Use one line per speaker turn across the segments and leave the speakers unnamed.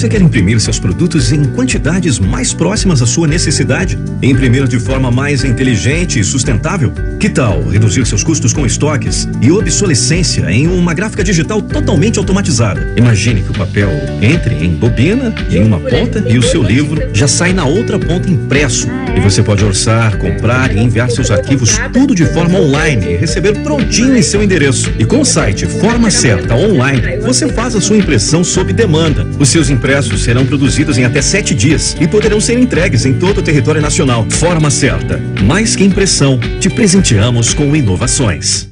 Você quer imprimir seus produtos em quantidades mais próximas à sua necessidade? Imprimir de forma mais inteligente e sustentável? Que tal reduzir seus custos com estoques e obsolescência em uma gráfica digital totalmente automatizada? Imagine que o papel entre em bobina em uma ponta e o seu livro já sai na outra ponta impresso. E você pode orçar, comprar e enviar seus arquivos tudo de forma online e receber prontinho em seu endereço. E com o site Forma Certa Online, você faz a sua impressão sob demanda. Os seus impressos serão produzidos em até 7 dias e poderão ser entregues em todo o território nacional. Forma Certa. Mais que impressão, te presenteamos com inovações.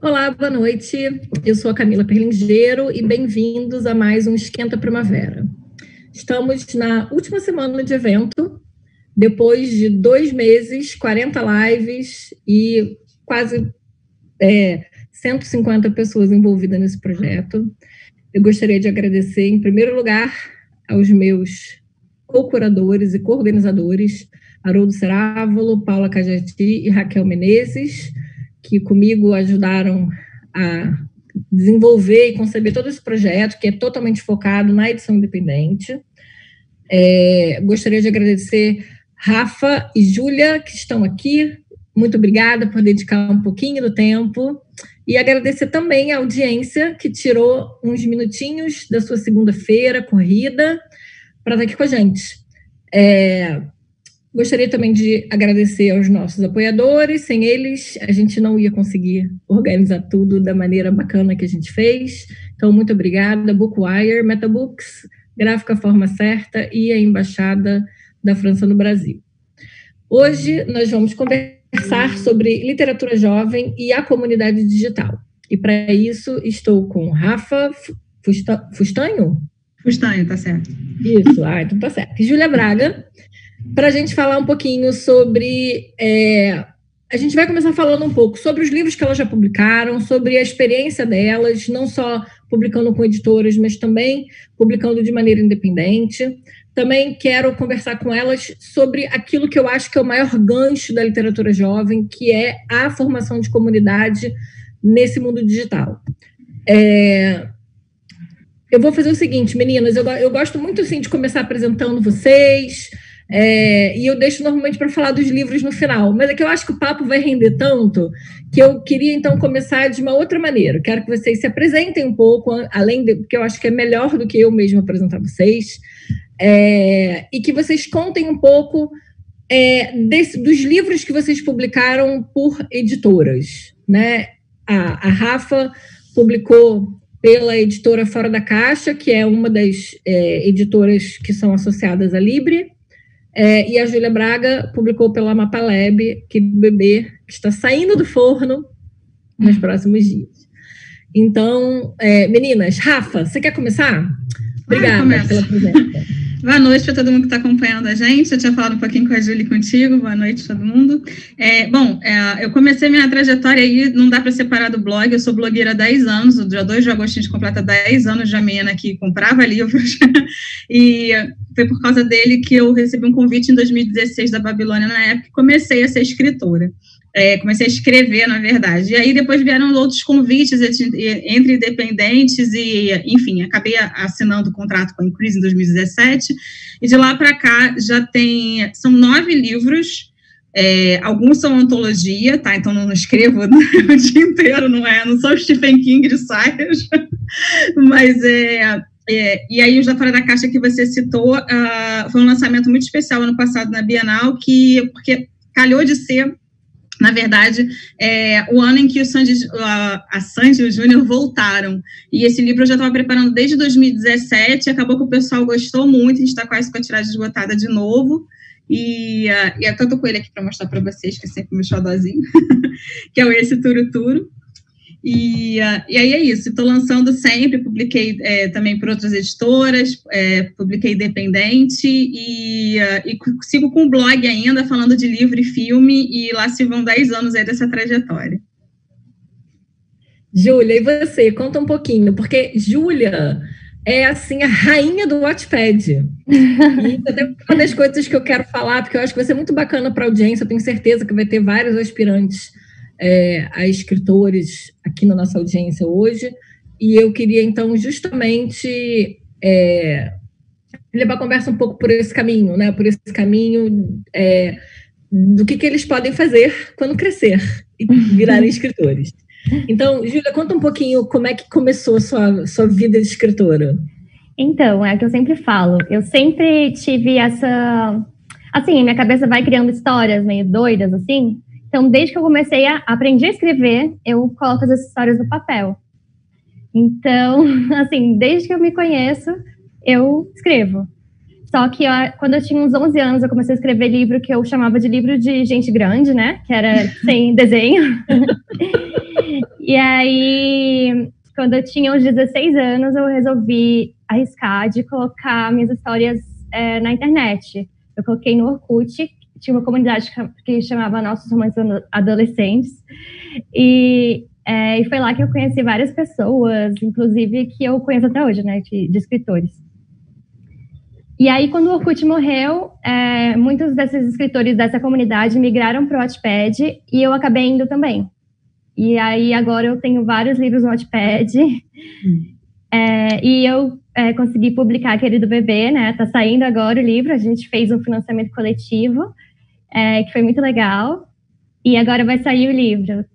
Olá, boa noite. Eu sou a Camila Perlingeiro e bem-vindos a mais um Esquenta Primavera. Estamos na última semana de evento, depois de 2 meses, 40 lives e quase 150 pessoas envolvidas nesse projeto. Eu gostaria de agradecer, em primeiro lugar, aos meus co-curadores e co-organizadores, Haroldo Cerávolo, Paula Cajati e Raquel Menezes, que comigo ajudaram a desenvolver e conceber todo esse projeto, que é totalmente focado na edição independente. Gostaria de agradecer Rafa e Júlia, que estão aqui. Muito obrigada por dedicar um pouquinho do tempo. E agradecer também a audiência, que tirou uns minutinhos da sua segunda-feira corrida para estar aqui com a gente. Gostaria também de agradecer aos nossos apoiadores. Sem eles, a gente não ia conseguir organizar tudo da maneira bacana que a gente fez. Então, muito obrigada, Bookwire, Metabooks, Gráfica Forma Certa e a Embaixada da França no Brasil. Hoje, nós vamos conversar sobre literatura jovem e a comunidade digital. E, para isso, estou com Rafa Fustanho?
Fustanho, tá certo.
Isso, então tá certo. E Júlia Braga, para a gente falar um pouquinho sobre... a gente vai começar falando um pouco sobre os livros que elas já publicaram, sobre a experiência delas, não só publicando com editoras, mas também publicando de maneira independente. Também quero conversar com elas sobre aquilo que eu acho que é o maior gancho da literatura jovem, que é a formação de comunidade nesse mundo digital. Eu vou fazer o seguinte, meninas, eu gosto muito assim, de começar apresentando vocês... e eu deixo normalmente para falar dos livros no final, mas é que eu acho que o papo vai render tanto que eu queria então começar de uma outra maneira. Quero que vocês se apresentem um pouco, porque eu acho que é melhor do que eu mesmo apresentar vocês, e que vocês contem um pouco dos livros que vocês publicaram por editoras, né? A Rafa publicou pela editora Fora da Caixa, que é uma das editoras que são associadas à Libre. E a Júlia Braga publicou pela Mapalab, que é o bebê que está saindo do forno nos próximos dias. Então, meninas, Rafa, você quer começar? Obrigada pela presença.
Boa noite para todo mundo que está acompanhando a gente. Eu tinha falado um pouquinho com a Júlia e contigo. Boa noite todo mundo. Eu comecei minha trajetória aí, não dá para separar do blog. Eu sou blogueira há 10 anos. O dia 2 de agosto a gente completa 10 anos de menina que comprava livros. E foi por causa dele que eu recebi um convite em 2016 da Babilônia na época e comecei a ser escritora. Comecei a escrever, na verdade. E aí depois vieram outros convites entre independentes e, enfim, acabei assinando o contrato com a Increase em 2017. E de lá para cá são 9 livros. Alguns são antologia, tá? Então não escrevo o dia inteiro, não sou Stephen King de saias. Mas e aí os da Fora da Caixa que você citou, foi um lançamento muito especial ano passado na Bienal, porque calhou de ser, na verdade, o ano em que a Sandy e o Júnior voltaram. E esse livro eu já estava preparando desde 2017, acabou que o pessoal gostou muito, a gente está quase com a tiragem esgotada de novo. E até eu tô com ele aqui para mostrar para vocês, que é sempre meu xodózinho, que é o Esse Turo Turo. E aí é isso, estou lançando sempre, publiquei também por outras editoras, publiquei independente e sigo com um blog ainda, falando de livro e filme, e lá se vão 10 anos aí dessa trajetória.
Júlia, e você? Conta um pouquinho, porque Júlia é, assim, a rainha do Wattpad. E isso é uma das coisas que eu quero falar, porque eu acho que vai ser muito bacana para a audiência, eu tenho certeza que vai ter vários aspirantes a escritores aqui na nossa audiência hoje, e eu queria, então, justamente levar a conversa um pouco por esse caminho, né? Por esse caminho do que eles podem fazer quando crescer e virarem escritores. Então, Júlia, conta um pouquinho como é que começou a sua vida de escritora.
Então, é o que eu sempre falo. Eu sempre tive essa... Assim, minha cabeça vai criando histórias meio doidas, assim. Então, desde que eu comecei a aprender a escrever, eu coloco essas histórias no papel. Então, assim, desde que eu me conheço, eu escrevo. Só que quando eu tinha uns 11 anos, eu comecei a escrever livro que eu chamava de livro de gente grande, né? Que era sem desenho. E aí, quando eu tinha uns 16 anos, eu resolvi arriscar de colocar minhas histórias na internet. Eu coloquei no Orkut, tinha uma comunidade que chamava Nossos Romances Adolescentes, e foi lá que eu conheci várias pessoas, inclusive que eu conheço até hoje, né, de escritores. E aí, quando o Orkut morreu, muitos desses escritores dessa comunidade migraram para o Wattpad, e eu acabei indo também. E aí, agora eu tenho vários livros no Wattpad, e eu consegui publicar aquele do bebê, né, tá saindo agora o livro, a gente fez um financiamento coletivo, que foi muito legal, e agora vai sair o livro.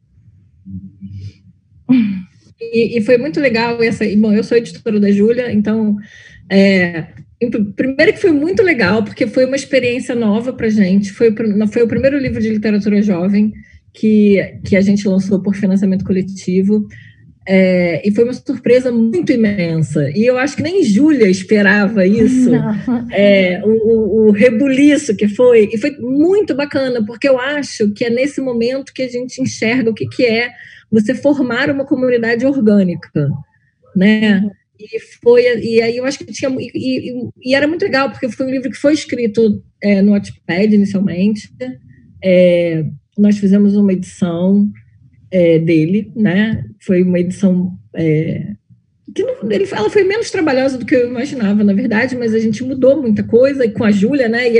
E foi muito legal bom, eu sou editora da Júlia, então, primeiro que foi muito legal, porque foi uma experiência nova pra gente, foi o primeiro livro de literatura jovem que a gente lançou por financiamento coletivo, e foi uma surpresa muito imensa, e eu acho que nem Júlia esperava isso, o rebuliço que foi, e foi muito bacana, porque eu acho que é nesse momento que a gente enxerga o que é você formar uma comunidade orgânica, né? E aí eu acho que tinha, e era muito legal, porque foi um livro que foi escrito no Wattpad inicialmente, nós fizemos uma edição dele, né? Foi uma edição ela foi menos trabalhosa do que eu imaginava, na verdade, mas a gente mudou muita coisa, e com a Júlia, né? E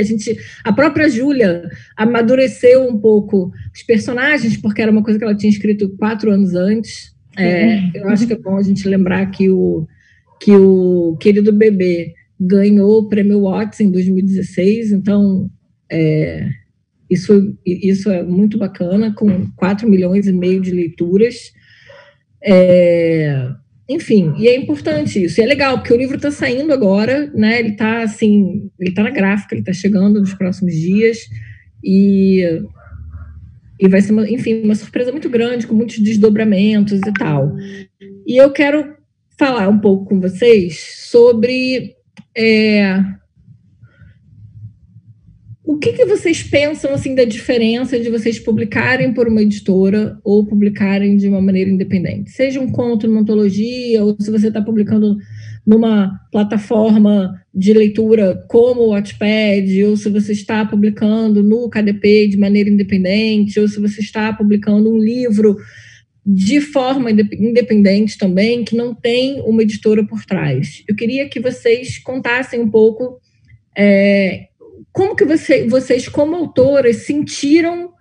a própria Júlia amadureceu um pouco os personagens, porque era uma coisa que ela tinha escrito 4 anos antes. Eu acho que é bom a gente lembrar que o Querido Bebê ganhou o Prêmio Watts em 2016, então isso é muito bacana, com 4,5 milhões de leituras. Enfim, e é importante isso, e é legal, porque o livro está saindo agora, né? Ele está na gráfica, ele está chegando nos próximos dias, e vai ser, uma surpresa muito grande, com muitos desdobramentos e tal. E eu quero falar um pouco com vocês sobre o que vocês pensam, assim, da diferença de vocês publicarem por uma editora ou publicarem de uma maneira independente? Seja um conto numa antologia, ou se você está publicando numa plataforma de leitura como o Wattpad, ou se você está publicando no KDP de maneira independente, ou se você está publicando um livro de forma independente também, que não tem uma editora por trás. Eu queria que vocês contassem um pouco como que vocês, como autoras, sentiram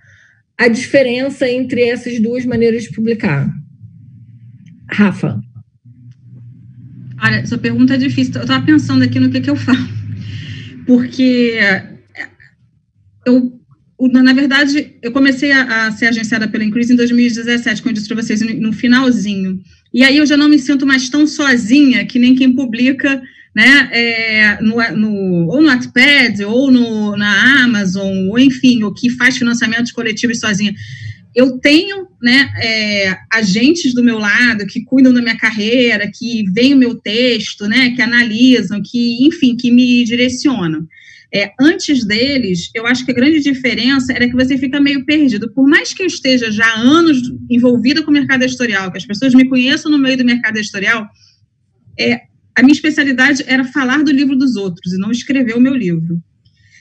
a diferença entre essas duas maneiras de publicar. Rafa.
Olha, essa pergunta é difícil. Eu estava pensando aqui no que eu falo. Porque na verdade, eu comecei a ser agenciada pela Increase em 2017, como eu disse para vocês, no finalzinho. E aí eu já não me sinto mais tão sozinha que nem quem publica, né, ou no Wattpad, ou na Amazon, ou enfim, o que faz financiamentos coletivos sozinha. Eu tenho, né, agentes do meu lado que cuidam da minha carreira, que veem o meu texto, né, que analisam, que, enfim, que me direcionam. antes deles, eu acho que a grande diferença era que você fica meio perdido. Por mais que eu esteja já há anos envolvida com o mercado editorial, que as pessoas me conheçam no meio do mercado editorial, a minha especialidade era falar do livro dos outros e não escrever o meu livro.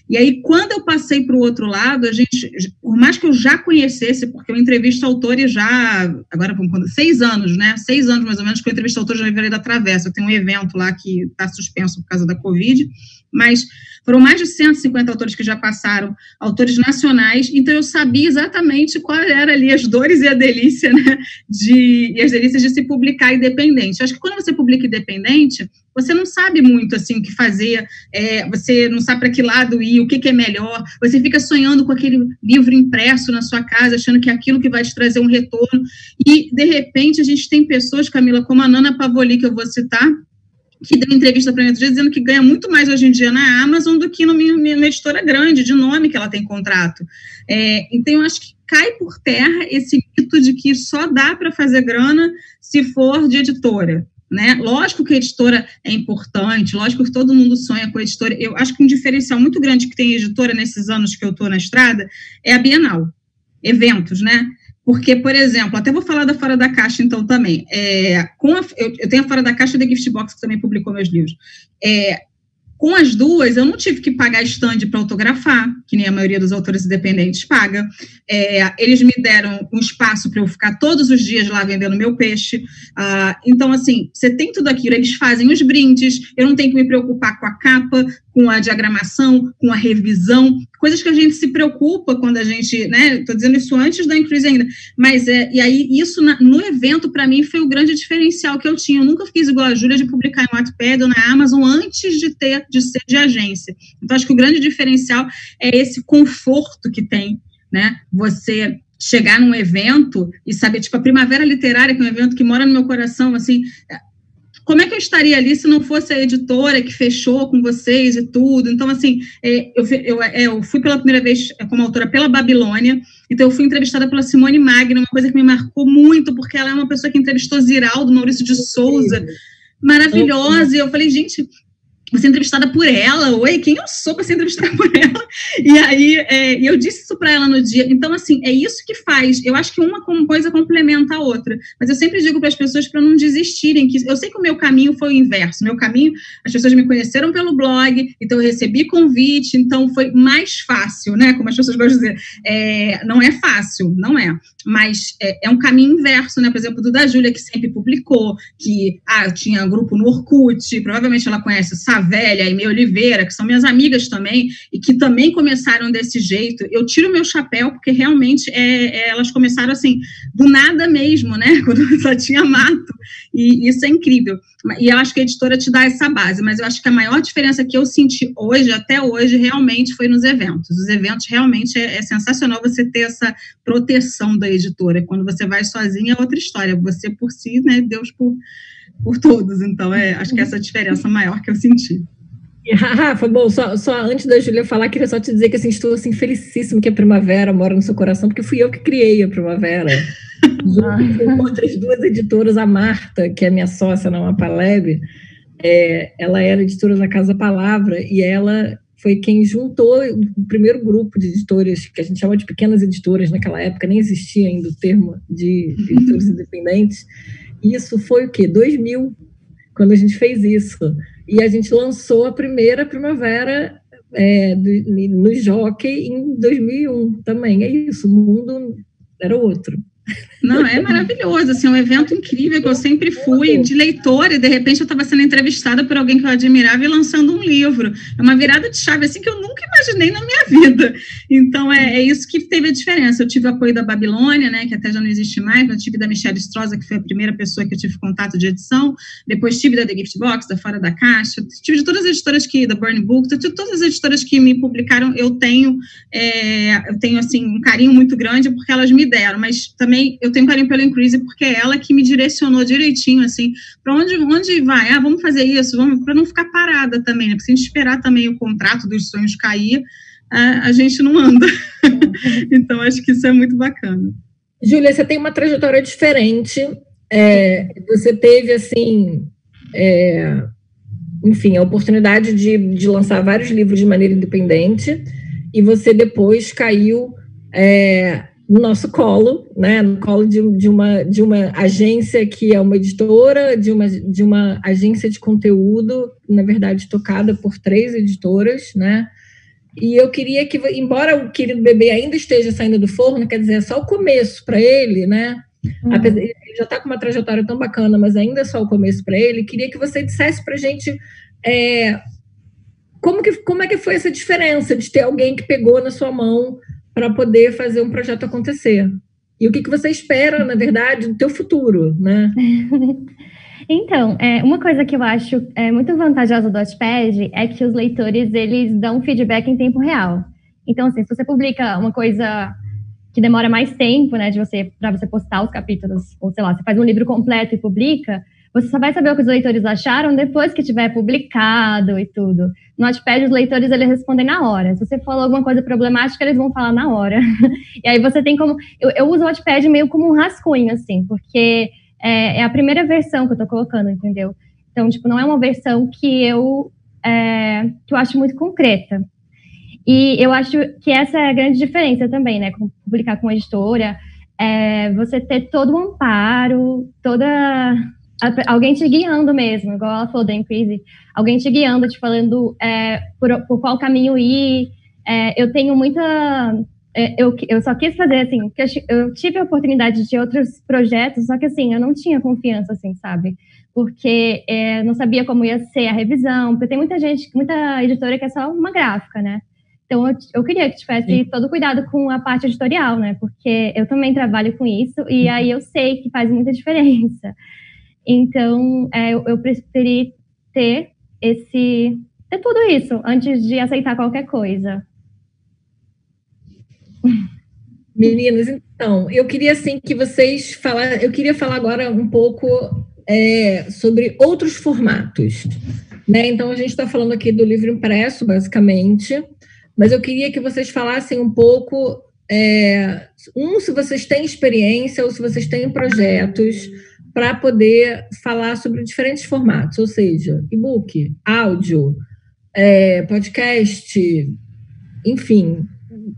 E aí, quando eu passei para o outro lado, por mais que eu já conhecesse, porque eu entrevisto autores já, agora vamos contar, 6 anos, né? 6 anos mais ou menos que eu entrevisto autores na Livraria da Travessa. Eu tenho um evento lá que está suspenso por causa da Covid, mas foram mais de 150 autores que já passaram, autores nacionais, então eu sabia exatamente qual era ali as dores e a delícia, né? E as delícias de se publicar independente. Eu acho que quando você publica independente, você não sabe muito, assim, o que fazer, você não sabe para que lado ir, o que é melhor, você fica sonhando com aquele livro impresso na sua casa, achando que é aquilo que vai te trazer um retorno, e, de repente, a gente tem pessoas, Camila, como a Nana Pavoli, que eu vou citar, que deu entrevista para mim outro dia, dizendo que ganha muito mais hoje em dia na Amazon do que numa editora grande, de nome que ela tem contrato. Então, eu acho que cai por terra esse mito de que só dá para fazer grana se for de editora. Né? Lógico que a editora é importante, lógico que todo mundo sonha com a editora. Eu acho que um diferencial muito grande que tem a editora nesses anos que eu estou na estrada é a Bienal, eventos, né? Porque, por exemplo, até vou falar da Fora da Caixa, então, também. Eu tenho a Fora da Caixa e a Giftbox, que também publicou meus livros. Com as duas, eu não tive que pagar stand para autografar, que nem a maioria dos autores independentes paga. Eles me deram um espaço para eu ficar todos os dias lá vendendo meu peixe. Então, assim, você tem tudo aquilo. Eles fazem os brindes, eu não tenho que me preocupar com a capa, com a diagramação, com a revisão, coisas que a gente se preocupa quando a gente, né, estou dizendo isso antes da Increase ainda, mas, e aí, isso no evento, para mim, foi o grande diferencial que eu tinha. Eu nunca fiz igual a Júlia de publicar em Wattpad ou na Amazon antes de ser de agência. Então, acho que o grande diferencial é esse conforto que tem, né, você chegar num evento e saber, tipo, a Primavera Literária, que é um evento que mora no meu coração, assim, como é que eu estaria ali se não fosse a editora que fechou com vocês e tudo? Então, assim, eu fui pela primeira vez como autora pela Babilônia, então eu fui entrevistada pela Simone Magno, uma coisa que me marcou muito, porque ela é uma pessoa que entrevistou Ziraldo, Maurício de Souza, maravilhosa, e eu falei, gente, vou ser entrevistada por ela, oi, quem eu sou para ser entrevistada por ela? E aí, eu disse isso para ela no dia. Então, assim, é isso que faz. Eu acho que uma coisa complementa a outra. Mas eu sempre digo para as pessoas para não desistirem, que eu sei que o meu caminho foi o inverso. Meu caminho, as pessoas me conheceram pelo blog, então eu recebi convite, então foi mais fácil, né? Como as pessoas gostam de dizer. Não é fácil, não é. Mas é um caminho inverso, né? Por exemplo, do da Júlia, que sempre publicou, que tinha grupo no Orkut, provavelmente ela conhece Savélia e Meia Oliveira, que são minhas amigas também, e que também começaram desse jeito. Eu tiro meu chapéu, porque realmente elas começaram assim, do nada mesmo, né? Quando só tinha mato, e isso é incrível. E eu acho que a editora te dá essa base, mas eu acho que a maior diferença que eu senti hoje, até hoje, realmente foi nos eventos. Os eventos realmente é sensacional você ter essa proteção da editora. Quando você vai sozinha é outra história. Você por si, né? Deus por todos. Então, acho que essa é a diferença maior que eu senti.
Rafa, bom, só antes da Júlia falar, queria só te dizer que assim, estou assim, felicíssimo que a Primavera mora no seu coração, porque fui eu que criei a Primavera. Junto com outras 2 editoras, a Marta, que é minha sócia na Mapalab, ela era editora da Casa Palavra, e ela foi quem juntou o primeiro grupo de editoras, que a gente chama de pequenas editoras, naquela época nem existia ainda o termo de editores independentes. E isso foi o quê? 2000, quando a gente fez isso. E a gente lançou a primeira Primavera no Jockey em 2001 também. É isso, o mundo era outro.
Não, é maravilhoso, assim, é um evento incrível que eu sempre fui de leitora, e de repente eu estava sendo entrevistada por alguém que eu admirava e lançando um livro. É uma virada de chave, assim, que eu nunca imaginei na minha vida. Então, é isso que teve a diferença. Eu tive o apoio da Babilônia, né, que até já não existe mais, eu tive da Michelle Stroza, que foi a primeira pessoa que eu tive contato de edição, depois tive da The Giftbox, da Fora da Caixa, tive de todas as editoras da Burn Books, de todas as editoras que me publicaram, eu tenho assim, um carinho muito grande, porque elas me deram, mas também eu tenho carinho pela Increase, porque é ela que me direcionou direitinho, assim, para onde vai? Vamos fazer isso, para não ficar parada também, né? Porque se a gente esperar também o contrato dos sonhos cair, a gente não anda. Então, acho que isso é muito bacana.
Júlia, você tem uma trajetória diferente, você teve, assim, enfim, a oportunidade de lançar vários livros de maneira independente, e você depois caiu no nosso colo, né, no colo de uma agência que é uma editora, de uma agência de conteúdo, na verdade tocada por 3 editoras, né, e eu queria que, embora o Querido Bebê ainda esteja saindo do forno, quer dizer, é só o começo para ele, né, ele já está com uma trajetória tão bacana, mas ainda é só o começo para ele, queria que você dissesse para a gente como é que foi essa diferença de ter alguém que pegou na sua mão para poder fazer um projeto acontecer. E o que você espera, na verdade, do teu futuro, né?
Então, uma coisa que eu acho muito vantajosa do Wattpad é que os leitores, eles dão feedback em tempo real. Então, assim, se você publica uma coisa que demora mais tempo, né, para você postar os capítulos, ou sei lá, você faz um livro completo e publica, você só vai saber o que os leitores acharam depois que tiver publicado e tudo. No Wattpad, os leitores, eles respondem na hora. Se você falou alguma coisa problemática, eles vão falar na hora. E aí você tem como... Eu uso o Wattpad meio como um rascunho, assim, porque é a primeira versão que eu tô colocando, entendeu? Então, tipo, não é uma versão que eu acho muito concreta. E eu acho que essa é a grande diferença também, né? Publicar com uma editora, você ter todo o amparo, alguém te guiando mesmo, igual ela falou da Increase, alguém te guiando, te falando por qual caminho ir. Eu tenho muita... Eu só quis fazer, assim, porque eu tive a oportunidade de outros projetos, só que, assim, eu não tinha confiança, assim, sabe? Porque não sabia como ia ser a revisão, porque tem muita editora que é só uma gráfica, né? Então, eu queria que tivesse todo cuidado com a parte editorial, né? Porque eu também trabalho com isso, e aí eu sei que faz muita diferença. Então, eu preferi ter tudo isso antes de aceitar qualquer coisa.
Meninas, então, eu queria assim que vocês eu queria falar agora um pouco sobre outros formatos, né? Então, a gente está falando aqui do livro impresso, basicamente, mas eu queria que vocês falassem um pouco, se vocês têm experiência ou se vocês têm projetos para poder falar sobre diferentes formatos, ou seja, e-book, áudio, podcast, enfim,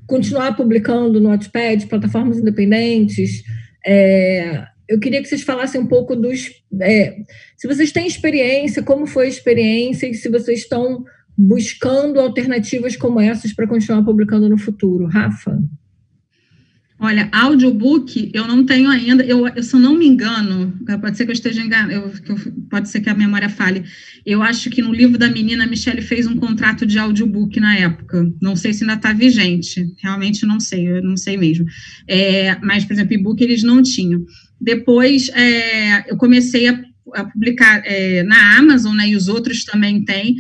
continuar publicando no Wattpad, plataformas independentes. Eu queria que vocês falassem um pouco se vocês têm experiência, como foi a experiência e se vocês estão buscando alternativas como essas para continuar publicando no futuro. Rafa?
Olha, audiobook eu não tenho ainda, se eu não me engano, pode ser que eu esteja enganado, pode ser que a memória falhe, eu acho que no livro da menina, a Michelle fez um contrato de audiobook na época, não sei se ainda está vigente, realmente não sei, eu não sei mesmo, mas, por exemplo, e-book eles não tinham. Depois, eu comecei a publicar na Amazon, né, e os outros também têm.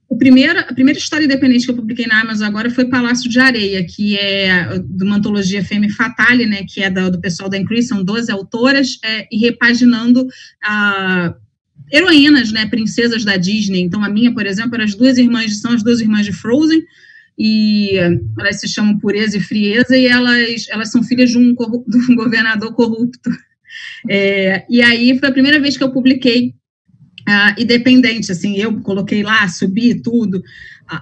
A primeira história independente que eu publiquei na Amazon agora foi Palácio de Areia, que é de uma antologia Femme Fatale, né, que é do pessoal da Increase, são 12 autoras, e repaginando heroínas, né, princesas da Disney. Então, a minha, por exemplo, são as duas irmãs de Frozen, e elas se chamam Pureza e Frieza, e elas são filhas de um governador corrupto. E aí foi a primeira vez que eu publiquei independente, assim, eu coloquei lá, subi tudo.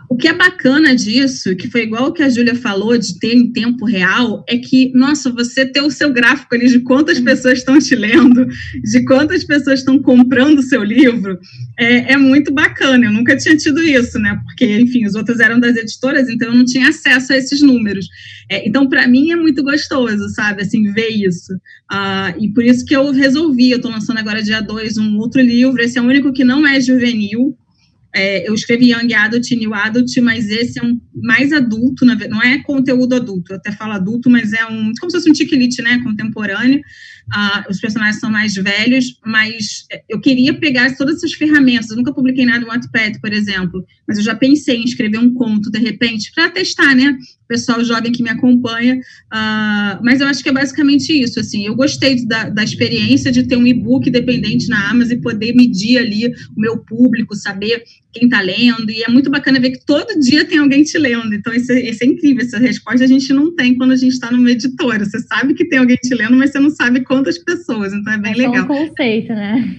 O que é bacana disso, que foi igual o que a Júlia falou, de ter em tempo real, é que, nossa, você ter o seu gráfico ali de quantas pessoas estão te lendo, de quantas pessoas estão comprando o seu livro, é muito bacana. Eu nunca tinha tido isso, né? Porque, enfim, os outros eram das editoras, então eu não tinha acesso a esses números. Então, para mim, é muito gostoso, sabe, assim, ver isso. E por isso que eu resolvi, eu estou lançando agora dia 2 um outro livro, esse é o único que não é juvenil. Eu escrevi Young Adult e New Adult, mas esse é um mais adulto, não é conteúdo adulto, eu até falo adulto, mas como se fosse um tique-lit, né, contemporâneo. Os personagens são mais velhos, mas eu queria pegar todas essas ferramentas. Eu nunca publiquei nada no Wattpad, por exemplo, mas eu já pensei em escrever um conto, de repente, para testar, né, o pessoal jovem que me acompanha, mas eu acho que é basicamente isso, assim, eu gostei da experiência de ter um e-book dependente na Amazon e poder medir ali o meu público, saber quem está lendo, e é muito bacana ver que todo dia tem alguém te lendo, então isso é incrível, essa resposta a gente não tem quando a gente está numa editora, você sabe que tem alguém te lendo, mas você não sabe quantas pessoas, então é bem legal.
É um conceito, né?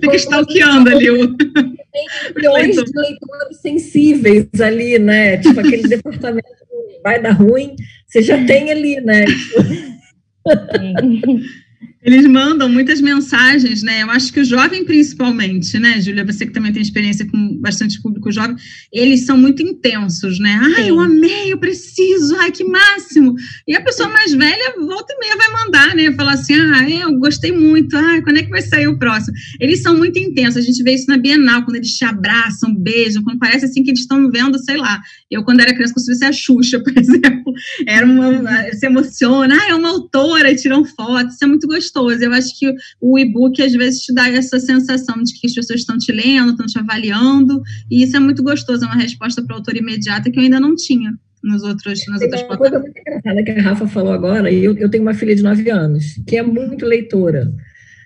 Fica stalkeando ali
milhões de leitores sensíveis ali, né? Tipo, aquele departamento vai dar ruim, você já tem ali, né?
Eles mandam muitas mensagens, né? Eu acho que o jovem, principalmente, né, Júlia? Você que também tem experiência com bastante público jovem, eles são muito intensos, né? Ai, eu amei, eu preciso, ai, que máximo. E a pessoa mais velha, volta e meia, vai mandar, né? Falar assim, eu gostei muito, quando é que vai sair o próximo? Eles são muito intensos, a gente vê isso na Bienal, quando eles te abraçam, beijam, quando parece assim que eles estão vendo, sei lá, eu quando era criança conseguia ser a Xuxa, por exemplo, se emociona, é uma autora, e tiram fotos, isso é muito gostoso. Eu acho que o e-book, às vezes, te dá essa sensação de que as pessoas estão te lendo, estão te avaliando, e isso é muito gostoso, é uma resposta para o autor imediata que eu ainda não tinha nas outras plataformas.
Uma coisa muito engraçada que a Rafa falou agora, e eu tenho uma filha de 9 anos, que é muito leitora,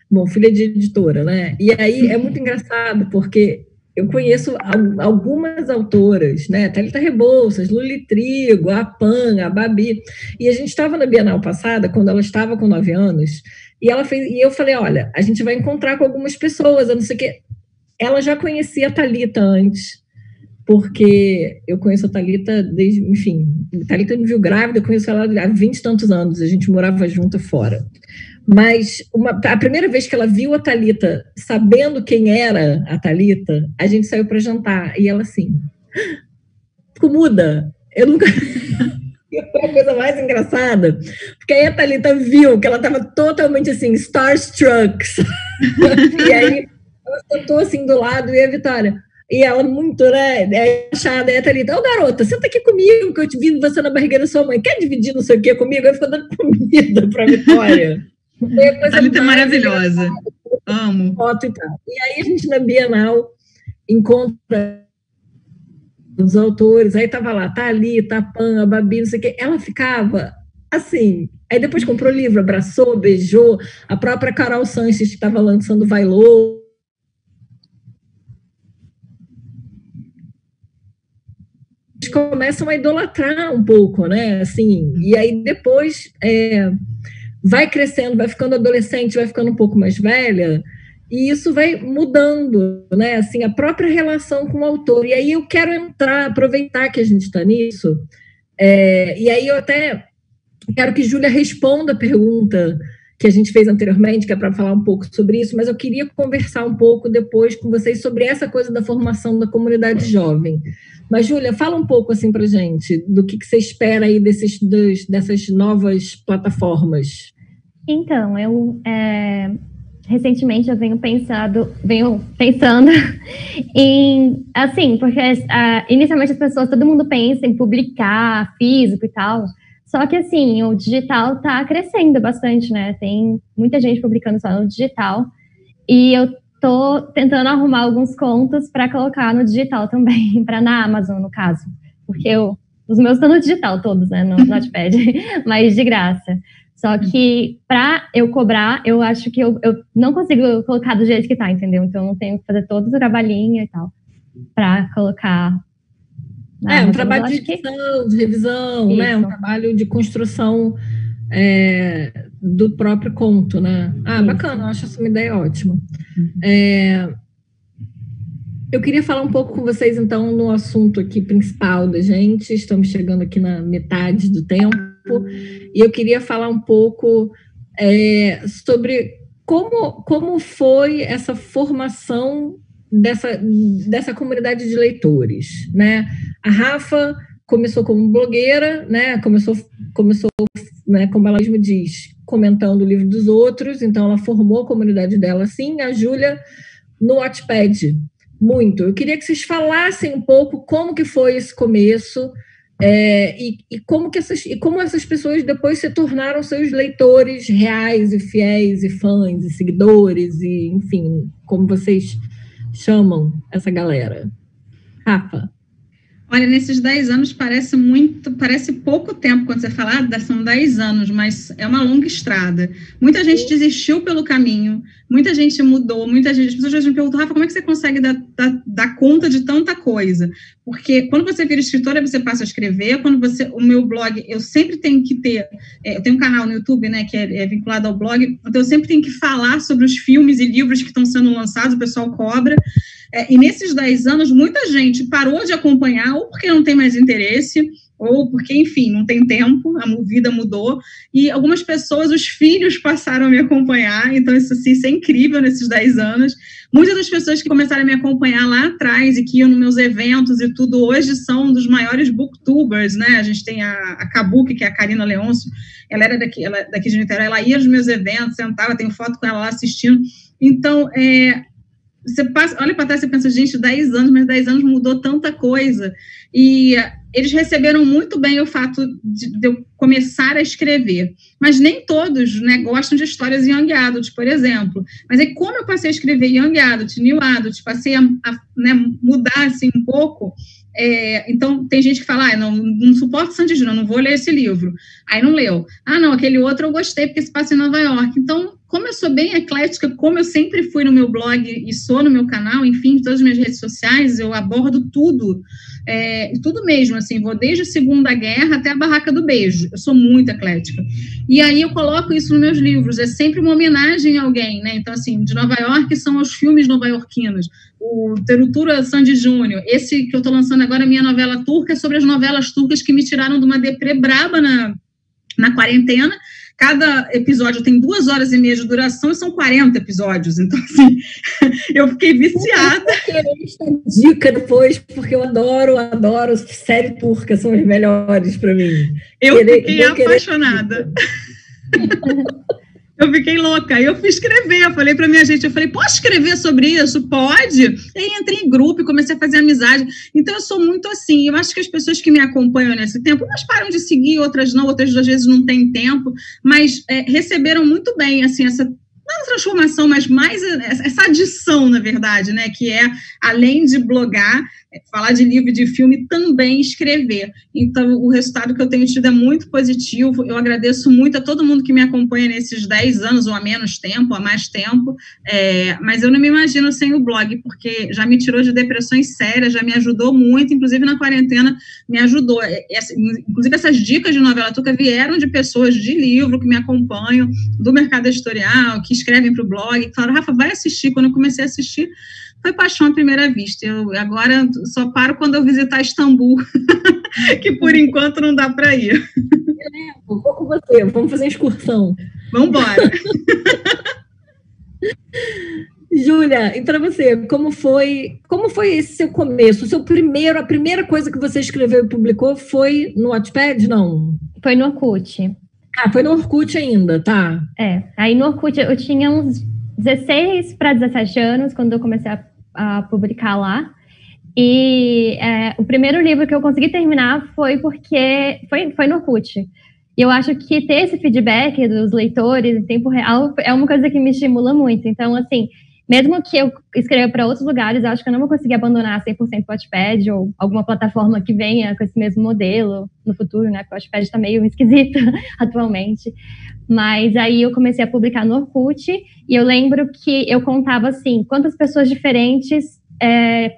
bom, filha de editora, né? E aí é muito engraçado, porque eu conheço algumas autoras, né? Thalita Rebouças, Luli Trigo, a Pan, a Babi, e a gente estava na Bienal passada, quando ela estava com 9 anos, e eu falei, olha, a gente vai encontrar com algumas pessoas, eu não sei o quê. Ela já conhecia a Thalita antes, porque eu conheço a Thalita desde, enfim, a Thalita me viu grávida, eu conheço ela há 20 e tantos anos, a gente morava junto fora. Mas a primeira vez que ela viu a Thalita, sabendo quem era a Thalita, a gente saiu para jantar, e ela assim, ficou muda, eu nunca... Foi a coisa mais engraçada, porque aí a Thalita viu que ela estava totalmente assim, starstruck, e aí ela sentou assim do lado, e a Vitória, e ela muito, né, achada, e a Thalita, garota, senta aqui comigo, que eu te vi você na barriga da sua mãe, quer dividir não sei o que comigo? Aí ficou dando comida para a Vitória.
A Thalita é maravilhosa, amo.
Foto e tal. E aí a gente na Bienal encontra os autores, aí tava lá, Thalita, a Pan, a Babi, não sei o quê, ela ficava assim, aí depois comprou livro, abraçou, beijou, a própria Carol Sanches, que estava lançando Vai Louco, eles começam a idolatrar um pouco, né, assim, e aí depois vai crescendo, vai ficando adolescente, vai ficando um pouco mais velha, e isso vai mudando, né? Assim, a própria relação com o autor. E aí eu quero aproveitar que a gente está nisso, e aí eu até quero que Júlia responda a pergunta que a gente fez anteriormente, que é para falar um pouco sobre isso, mas eu queria conversar um pouco depois com vocês sobre essa coisa da formação da comunidade jovem. Mas, Júlia, fala um pouco assim para a gente do que você espera aí dessas novas plataformas.
Então, eu... recentemente eu venho pensando em, assim, porque inicialmente as pessoas, todo mundo pensa em publicar físico e tal, só que assim, o digital tá crescendo bastante, né, tem muita gente publicando só no digital, e eu tô tentando arrumar alguns contos para colocar no digital também, para na Amazon, no caso, porque os meus estão no digital todos, né, no Notepad, mas de graça. Só que para eu cobrar, eu acho que eu não consigo colocar do jeito que tá, entendeu? Então eu tenho que fazer todo o trabalhinho e tal para colocar.
Um trabalho de edição, de revisão, isso, né? Um trabalho de construção do próprio conto, né? Isso. Bacana, eu acho essa uma ideia ótima. Eu queria falar um pouco com vocês, então, no assunto aqui principal da gente. Estamos chegando aqui na metade do tempo. E eu queria falar um pouco sobre como foi essa formação dessa comunidade de leitores, né? A Rafa começou como blogueira, né? Começou, né, como ela mesma diz, comentando o livro dos outros, então ela formou a comunidade dela assim. A Júlia no Wattpad, muito. Eu queria que vocês falassem um pouco como que foi esse começo, e como essas pessoas depois se tornaram seus leitores reais e fiéis e fãs e seguidores e, enfim, como vocês chamam essa galera. Rafa.
Olha, nesses 10 anos parece pouco tempo quando você fala, são 10 anos, mas é uma longa estrada. Muita gente desistiu pelo caminho, muita gente mudou, as pessoas me perguntam, Rafa, como é que você consegue dar conta de tanta coisa? Porque quando você vira escritora, você passa a escrever, o meu blog, eu sempre tenho que ter, eu tenho um canal no YouTube, né, que é vinculado ao blog, então eu sempre tenho que falar sobre os filmes e livros que estão sendo lançados, o pessoal cobra. E nesses 10 anos, muita gente parou de acompanhar, ou porque não tem mais interesse, ou porque, enfim, não tem tempo, a vida mudou, e algumas pessoas, os filhos passaram a me acompanhar, então isso é incrível nesses 10 anos. Muitas das pessoas que começaram a me acompanhar lá atrás e que iam nos meus eventos e tudo, hoje são dos maiores booktubers, né? A gente tem a Kabuki, que é a Karina Leôncio, ela era daqui de Niterói, ela ia nos meus eventos, sentava, tenho foto com ela lá assistindo. Então, você olha para trás e pensa, gente, 10 anos, mas 10 anos mudou tanta coisa. E eles receberam muito bem o fato de eu começar a escrever. Mas nem todos, né, gostam de histórias young adult, por exemplo. Mas aí, como eu passei a escrever young adult, new adult, passei a né, mudar assim, um pouco, então tem gente que fala, não suporto Sandy Júnior, não vou ler esse livro. Aí não leu. Não, aquele outro eu gostei, porque se passa em Nova York. Então, como eu sou bem eclética, como eu sempre fui no meu blog e sou no meu canal, enfim, em todas as minhas redes sociais, eu abordo tudo, tudo mesmo, assim, vou desde a Segunda Guerra até a Barraca do Beijo, eu sou muito eclética. E aí eu coloco isso nos meus livros, é sempre uma homenagem a alguém, né? Então, assim, de Nova York são os filmes nova-iorquinos, o Terutura Sandy Júnior, esse que eu estou lançando agora, a minha novela turca, é sobre as novelas turcas que me tiraram de uma deprê braba na quarentena. Cada episódio tem 2 horas e meia de duração e são 40 episódios. Então, assim, eu fiquei viciada.
Eu vou querer essa dica depois, porque eu adoro série turca, são as melhores para mim.
Eu fiquei apaixonada. Eu fiquei louca, eu fui escrever, eu falei pra minha gente, posso escrever sobre isso? Pode? E aí entrei em grupo e comecei a fazer amizade. Então eu sou muito assim, eu acho que as pessoas que me acompanham nesse tempo, umas param de seguir, outras não, outras às vezes não têm tempo, mas receberam muito bem, assim, essa não transformação, mas mais essa adição, na verdade, né, que é, além de blogar, falar de livro e de filme, também escrever. Então, o resultado que eu tenho tido é muito positivo, eu agradeço muito a todo mundo que me acompanha nesses 10 anos, ou há menos tempo, há mais tempo, mas eu não me imagino sem o blog, porque já me tirou de depressões sérias, já me ajudou muito, inclusive na quarentena me ajudou. Inclusive, essas dicas de novela turca vieram de pessoas de livro que me acompanham, do mercado editorial, que escrevem para o blog, que falaram, Rafa, vai assistir. Quando eu comecei a assistir, foi paixão à primeira vista. Eu agora só paro quando eu visitar Istambul, que por enquanto não dá para ir.
Vou com você, vamos fazer excursão.
Vamos embora.
Júlia, e para você, como foi esse seu começo? A primeira coisa que você escreveu e publicou foi no Wattpad, não?
Foi no Orkut.
Foi no Orkut ainda, tá?
Aí no Orkut eu tinha uns 16 para 17 anos, quando eu comecei a publicar lá. E o primeiro livro que eu consegui terminar foi porque foi no Orkut. E eu acho que ter esse feedback dos leitores em tempo real é uma coisa que me estimula muito. Então, assim, mesmo que eu escreva para outros lugares, eu acho que eu não vou conseguir abandonar 100% o Wattpad ou alguma plataforma que venha com esse mesmo modelo no futuro, né? Porque o Wattpad está meio esquisito atualmente. Mas aí eu comecei a publicar no Orkut e eu lembro que eu contava, assim, quantas pessoas diferentes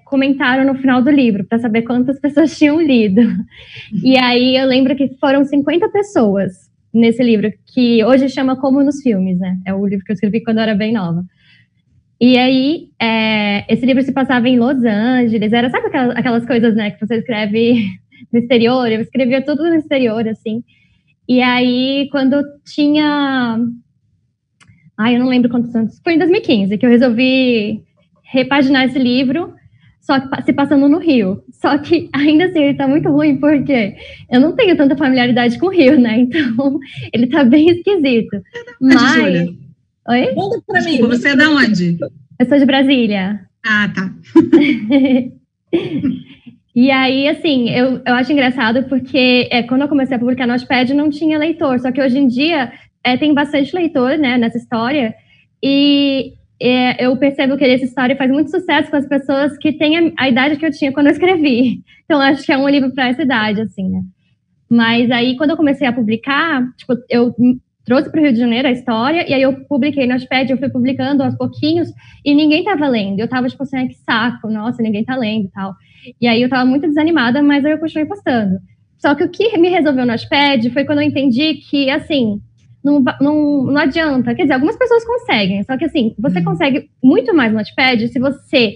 comentaram no final do livro, para saber quantas pessoas tinham lido. E aí eu lembro que foram 50 pessoas nesse livro, que hoje chama Como nos Filmes, né? É o livro que eu escrevi quando eu era bem nova. E aí, esse livro se passava em Los Angeles, sabe aquelas coisas, né, que você escreve no exterior? Eu escrevia tudo no exterior, assim. E aí, quando eu tinha... eu não lembro quantos anos. Foi em 2015 que eu resolvi repaginar esse livro, só que se passando no Rio. Só que, ainda assim, ele tá muito ruim, porque eu não tenho tanta familiaridade com o Rio, né? Então, ele tá bem esquisito. Mas... Oi?
Manda pra mim.
Você é da onde?
Eu sou de Brasília.
Ah, tá.
E aí, assim, eu acho engraçado porque quando eu comecei a publicar no Wattpad não tinha leitor, só que hoje em dia tem bastante leitor, né, nessa história, e eu percebo que essa história faz muito sucesso com as pessoas que têm a idade que eu tinha quando eu escrevi. Então, acho que é um livro para essa idade, assim, né? Mas aí, quando eu comecei a publicar, tipo, eu trouxe para o Rio de Janeiro a história, e aí eu publiquei no Wattpad, eu fui publicando aos pouquinhos, e ninguém tava lendo. Eu tava, tipo assim, que saco, nossa, ninguém tá lendo e tal. E aí eu tava muito desanimada, mas aí eu continuei postando. Só que o que me resolveu no Wattpad foi quando eu entendi que, assim, não adianta. Quer dizer, algumas pessoas conseguem, só que, assim, você consegue muito mais no Wattpad se você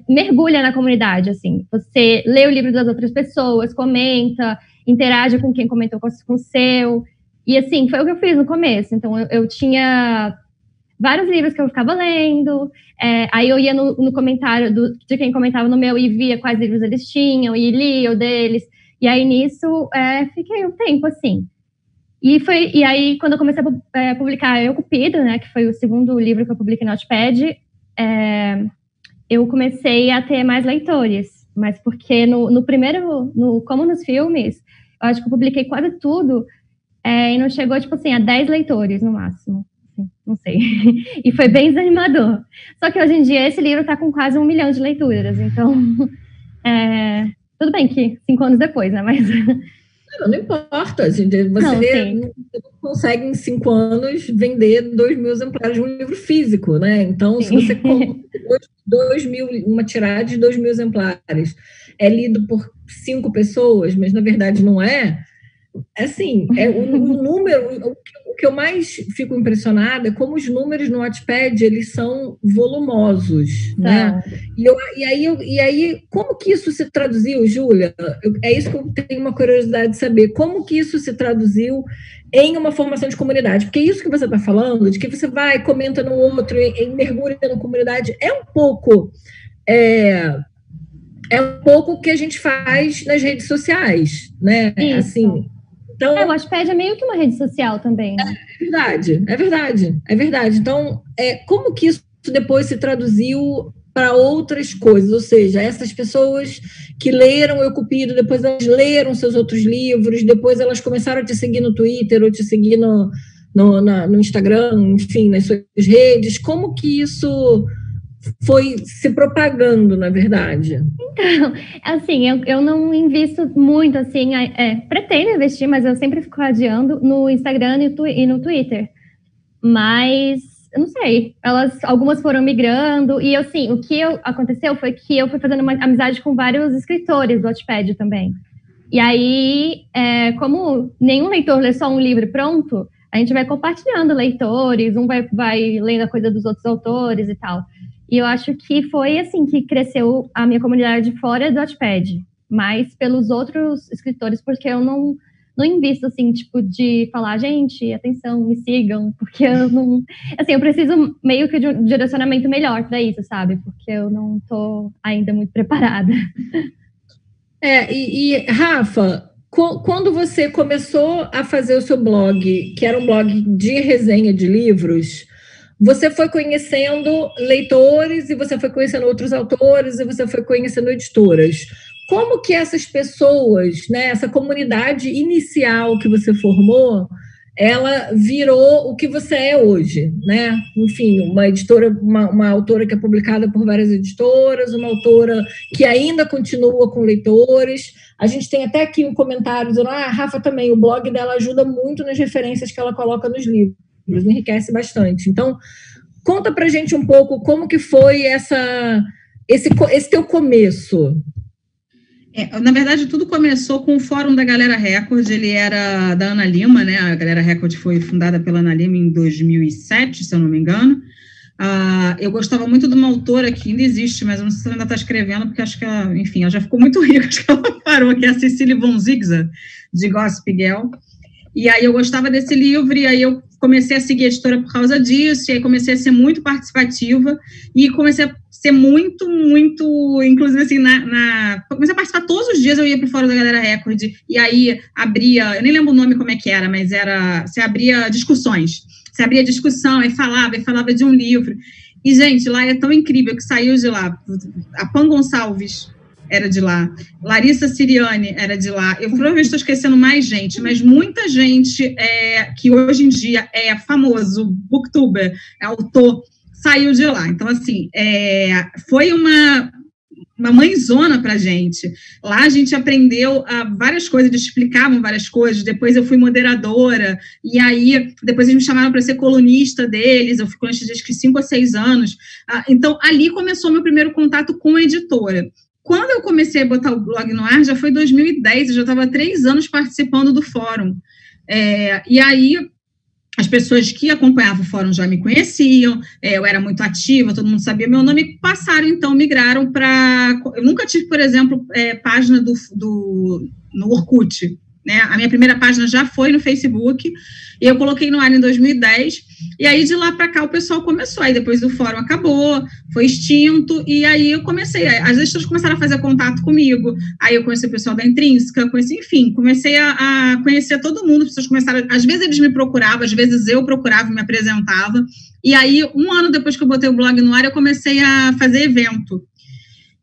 mergulha na comunidade, assim. Você lê o livro das outras pessoas, comenta, interage com quem comentou com o seu. E, assim, foi o que eu fiz no começo. Então, eu tinha vários livros que eu ficava lendo, aí eu ia no comentário de quem comentava no meu e via quais livros eles tinham, e lia o deles. E aí, nisso, fiquei um tempo, assim. E aí, quando eu comecei a publicar Eu, Cupido, né, que foi o segundo livro que eu publiquei no Wattpad, eu comecei a ter mais leitores. Mas porque no primeiro, como nos filmes, eu acho que eu publiquei quase tudo, e não chegou, tipo assim, a 10 leitores no máximo. Assim, não sei. E foi bem desanimador. Só que hoje em dia esse livro tá com quase 1 milhão de leituras. Então, tudo bem que 5 anos depois, né? Mas...
Não importa. Você não consegue em 5 anos vender 2.000 exemplares de um livro físico, né? Então, se você compra 2.000, uma tiragem de 2.000 exemplares, é lido por 5 pessoas, mas na verdade não é. Assim, o número, o que eu mais fico impressionada é como os números no Wattpad, eles são volumosos, né? E aí, como que isso se traduziu, Júlia? É isso que eu tenho uma curiosidade de saber. Como que isso se traduziu em uma formação de comunidade? Porque isso que você está falando, de que você vai, comenta no outro, mergulha na comunidade, é um pouco o que a gente faz nas redes sociais, né?
Isso.
Assim... Então,
o Wattpad é meio que uma rede social também, né?
É verdade. Então, como que isso depois se traduziu para outras coisas? Ou seja, essas pessoas que leram Eu, Cupido, depois elas leram seus outros livros, depois elas começaram a te seguir no Twitter, ou te seguir no Instagram, enfim, nas suas redes. Como que isso foi se propagando, na verdade?
Então, assim, eu não invisto muito, assim, pretendo investir, mas eu sempre fico adiando no Instagram e no Twitter. Mas, eu não sei, algumas foram migrando, e assim, o que aconteceu foi que eu fui fazendo uma amizade com vários escritores do Wattpad também. E aí, como nenhum leitor lê só um livro pronto, a gente vai compartilhando leitores, um vai lendo a coisa dos outros autores e tal. E eu acho que foi assim que cresceu a minha comunidade fora do Wattpad, mas pelos outros escritores, porque eu não invisto, assim, tipo, de falar, gente, atenção, me sigam, porque eu não... Assim, eu preciso meio que de um direcionamento melhor para isso, sabe? Porque eu não tô ainda muito preparada.
Rafa, quando você começou a fazer o seu blog, que era um blog de resenha de livros... Você foi conhecendo leitores e você foi conhecendo outros autores e você foi conhecendo editoras. Como que essas pessoas, né, essa comunidade inicial que você formou, ela virou o que você é hoje, né? Enfim, uma editora, uma autora que é publicada por várias editoras, uma autora que ainda continua com leitores. A gente tem até aqui um comentário dizendo, Rafa também, o blog dela ajuda muito nas referências que ela coloca nos livros. Enriquece bastante. Então, conta pra gente um pouco como que foi esse teu começo.
Na verdade, tudo começou com o Fórum da Galera Record, ele era da Ana Lima, né? A Galera Record foi fundada pela Ana Lima em 2007, se eu não me engano. Eu gostava muito de uma autora que ainda existe, mas eu não sei se ela ainda está escrevendo, porque acho que ela, enfim, ela já ficou muito rica, acho que ela parou, que é a Cecília von Ziegler, de Gossip Girl. E aí eu gostava desse livro, e aí eu comecei a seguir a editora por causa disso, e aí comecei a ser muito participativa, e comecei a ser muito, inclusive assim, comecei a participar todos os dias, eu ia para o Fórum da Galera Record, e aí abria, eu nem lembro o nome como é que era, mas você abria discussões, você abria discussão, e falava de um livro, e gente, lá é tão incrível que saiu de lá, a Pan Gonçalves era de lá, Larissa Siriani era de lá, eu provavelmente estou esquecendo mais gente, mas muita gente que hoje em dia é famoso, booktuber, autor, saiu de lá. Então, assim, foi uma mãezona pra gente. Lá a gente aprendeu várias coisas, eles explicavam várias coisas, depois eu fui moderadora, e aí depois eles me chamaram para ser colunista deles, eu fui colunista de 5 a 6 anos. Então, ali começou meu primeiro contato com a editora. Quando eu comecei a botar o blog no ar, já foi 2010, eu já estava há 3 anos participando do fórum. E aí, as pessoas que acompanhavam o fórum já me conheciam, eu era muito ativa, todo mundo sabia meu nome, e passaram, então, migraram para... Eu nunca tive, por exemplo, página no Orkut, né? A minha primeira página já foi no Facebook, e eu coloquei no ar em 2010, e aí de lá para cá o pessoal começou, aí depois o fórum acabou, foi extinto, e aí eu comecei, as editoras começaram a fazer contato comigo, aí eu conheci o pessoal da Intrínseca, comecei a conhecer todo mundo, as pessoas começaram, às vezes eles me procuravam, às vezes eu procurava e me apresentava, e aí 1 ano depois que eu botei o blog no ar, eu comecei a fazer evento.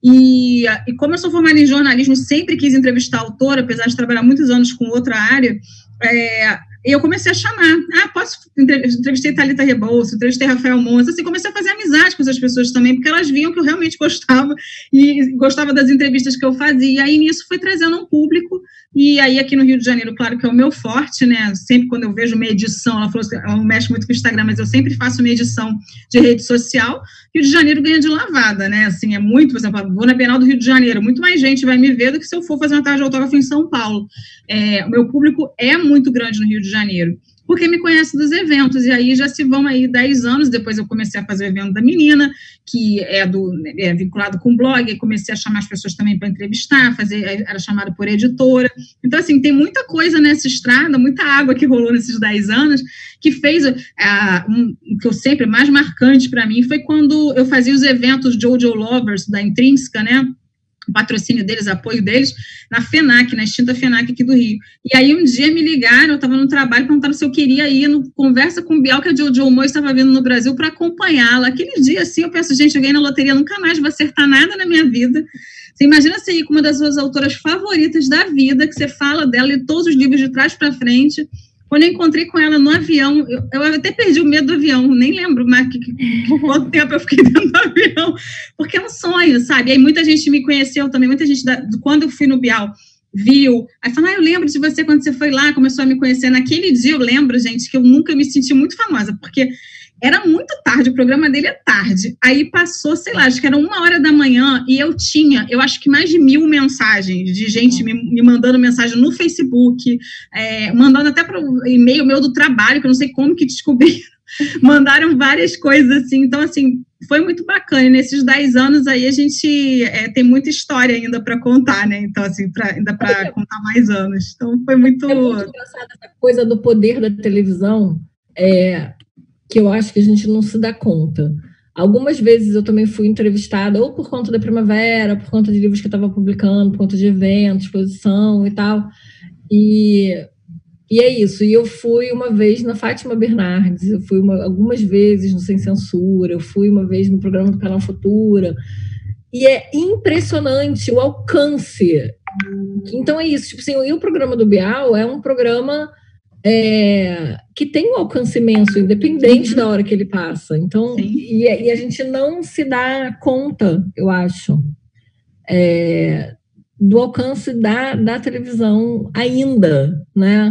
E como eu sou formada em jornalismo, sempre quis entrevistar autor, apesar de trabalhar muitos anos com outra área, eu comecei a chamar. Entrevistei Thalita Rebouças, entrevistei Rafael Montes, assim, comecei a fazer amizade com essas pessoas também, porque elas viam que eu realmente gostava, e gostava das entrevistas que eu fazia, e aí nisso foi trazendo um público, e aí aqui no Rio de Janeiro, claro que é o meu forte, né, sempre quando eu vejo uma edição, ela falou que ela não mexe muito com o Instagram, mas eu sempre faço uma edição de rede social. Rio de Janeiro ganha de lavada, né, assim, é muito, por exemplo, vou na Bienal do Rio de Janeiro, muito mais gente vai me ver do que se eu for fazer uma tarde de autógrafo em São Paulo. O meu público é muito grande no Rio de Janeiro, porque me conhece dos eventos, e aí já se vão aí 10 anos, depois eu comecei a fazer o evento da menina, que é vinculado com o blog, e comecei a chamar as pessoas também para entrevistar, era chamada por editora. Então, assim, tem muita coisa nessa estrada, muita água que rolou nesses 10 anos, que fez, o que eu sempre, mais marcante para mim, foi quando eu fazia os eventos Jojo Lovers, da Intrínseca, né, o patrocínio deles, apoio deles, na FENAC, na extinta FENAC aqui do Rio. E aí um dia me ligaram, eu estava no trabalho, perguntaram se eu queria ir no Conversa com o Bial, que a Jojo Moyes estava vindo no Brasil para acompanhá-la. Aquele dia, assim, eu penso, gente, eu ganhei na loteria, nunca mais vou acertar nada na minha vida. Você imagina você ir com uma das suas autoras favoritas da vida, que você fala dela e todos os livros de trás para frente. Quando eu encontrei com ela no avião, eu até perdi o medo do avião, nem lembro mais quanto tempo eu fiquei dentro do avião, porque é um sonho, sabe? Aí muita gente me conheceu também, muita gente, quando eu fui no Bial, viu, aí falou, eu lembro de você quando você foi lá, começou a me conhecer. Naquele dia eu lembro, gente, que eu nunca me senti muito famosa, porque era muito tarde, o programa dele é tarde, aí passou, sei lá, acho que era 1h da manhã, e eu tinha, eu acho que mais de 1000 mensagens, de gente me mandando mensagem no Facebook, mandando até para o e-mail meu do trabalho, que eu não sei como que descobriram, mandaram várias coisas assim, então assim, foi muito bacana, e nesses 10 anos aí a gente tem muita história ainda para contar, né, então assim, ainda para contar mais anos, então foi muito... É muito
engraçado essa coisa do poder da televisão, que eu acho que a gente não se dá conta. Algumas vezes eu também fui entrevistada, ou por conta da Primavera, por conta de livros que eu estava publicando, por conta de eventos, exposição e tal, e é isso. E eu fui uma vez na Fátima Bernardes, eu fui algumas vezes no Sem Censura, eu fui uma vez no programa do Canal Futura, e é impressionante o alcance. Então é isso, tipo assim, e o programa do Bial é um programa... que tem um alcance imenso, independente da hora que ele passa. Então, e a gente não se dá conta, eu acho, do alcance da televisão ainda, né?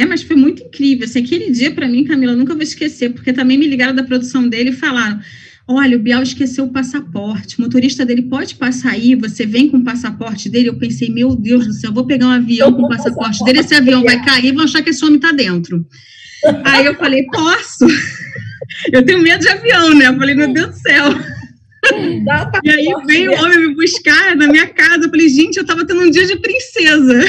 Mas foi muito incrível. Assim, aquele dia, para mim, Camila, eu nunca vou esquecer, porque também me ligaram da produção dele e falaram, olha, o Bial esqueceu o passaporte, o motorista dele pode passar aí, você vem com o passaporte dele. Eu pensei, meu Deus do céu, eu vou pegar um avião com o passaporte dele, esse avião vai cair e vão achar que esse homem está dentro. Aí eu falei, posso? Eu tenho medo de avião, né? Eu falei, meu Deus do céu. E aí veio o homem me buscar na minha casa, eu falei, gente, eu estava tendo um dia de princesa.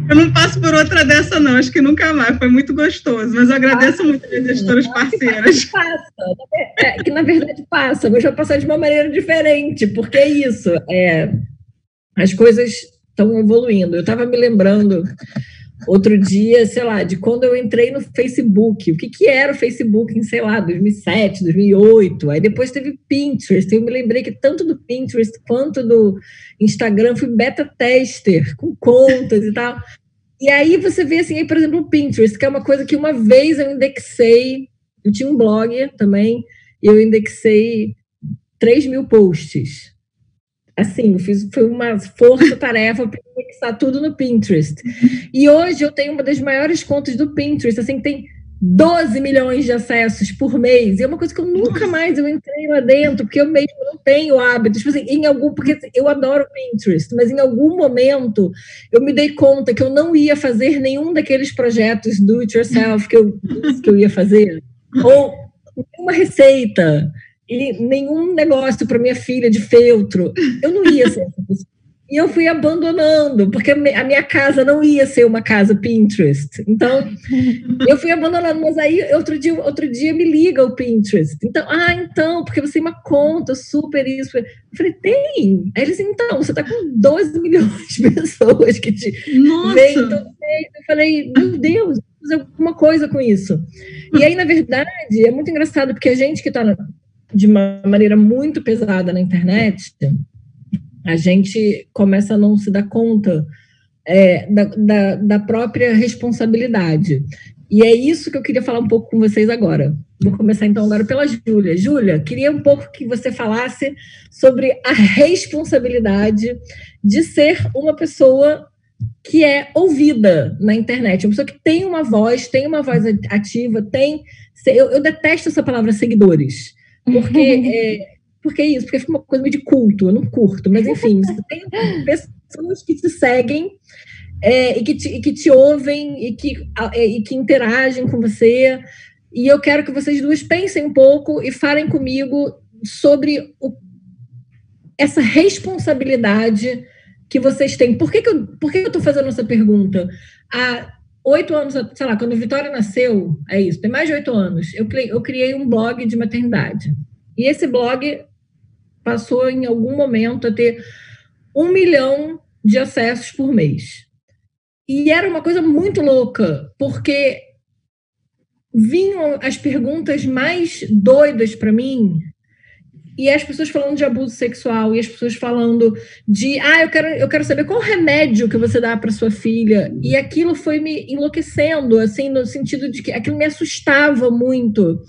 Eu não passo por outra dessa, não. Acho que nunca mais. Foi muito gostoso. Mas eu agradeço muito as editoras parceiras.
Que na verdade passa, mas vai passar de uma maneira diferente, porque é isso. As coisas estão evoluindo. Eu estava me lembrando outro dia, sei lá, de quando eu entrei no Facebook. O que era o Facebook em, sei lá, 2007, 2008. Aí depois teve Pinterest. Eu me lembrei que tanto do Pinterest quanto do Instagram fui beta tester, com contas e tal. E aí você vê, assim, aí, por exemplo, o Pinterest, que é uma coisa que uma vez eu indexei, eu tinha um blog também, e eu indexei 3.000 posts. Assim, foi uma força-tarefa para indexar tudo no Pinterest. E hoje eu tenho uma das maiores contas do Pinterest, assim, que tem 12 milhões de acessos por mês. E é uma coisa que eu nunca mais eu entrei lá dentro, porque eu mesmo não tenho hábito. Tipo assim, porque eu adoro Pinterest, mas em algum momento eu me dei conta que eu não ia fazer nenhum daqueles projetos do it yourself que eu ia fazer. Ou uma receita. E nenhum negócio para minha filha de feltro. Eu não ia ser essa pessoa. E eu fui abandonando, porque a minha casa não ia ser uma casa Pinterest. Então, eu fui abandonando. Mas aí, outro dia me liga o Pinterest. Então, porque você tem uma conta super isso. Eu falei, tem. Aí eles, então, você está com 12 milhões de pessoas que te veem todo mês. Eu falei, meu Deus, vou fazer alguma coisa com isso. E aí, na verdade, é muito engraçado, porque a gente que está de uma maneira muito pesada na internet, a gente começa a não se dar conta da própria responsabilidade. E é isso que eu queria falar um pouco com vocês agora. Vou começar então agora pela Júlia. Júlia, queria um pouco que você falasse sobre a responsabilidade de ser uma pessoa que é ouvida na internet, uma pessoa que tem uma voz ativa, eu detesto essa palavra seguidores, porque é isso, porque fica uma coisa meio de culto, eu não curto, mas enfim, você tem pessoas que te seguem e que te ouvem e que interagem com você, e eu quero que vocês duas pensem um pouco e falem comigo sobre essa responsabilidade que vocês têm. Por que eu estou fazendo essa pergunta? Há 8 anos, sei lá, quando a Vitória nasceu, é isso, tem mais de 8 anos, eu criei um blog de maternidade. E esse blog passou, em algum momento, a ter 1 milhão de acessos por mês. E era uma coisa muito louca, porque vinham as perguntas mais doidas para mim, e as pessoas falando de abuso sexual, e as pessoas falando de, eu quero saber qual remédio que você dá para sua filha, e aquilo foi me enlouquecendo, assim, no sentido de que aquilo me assustava muito,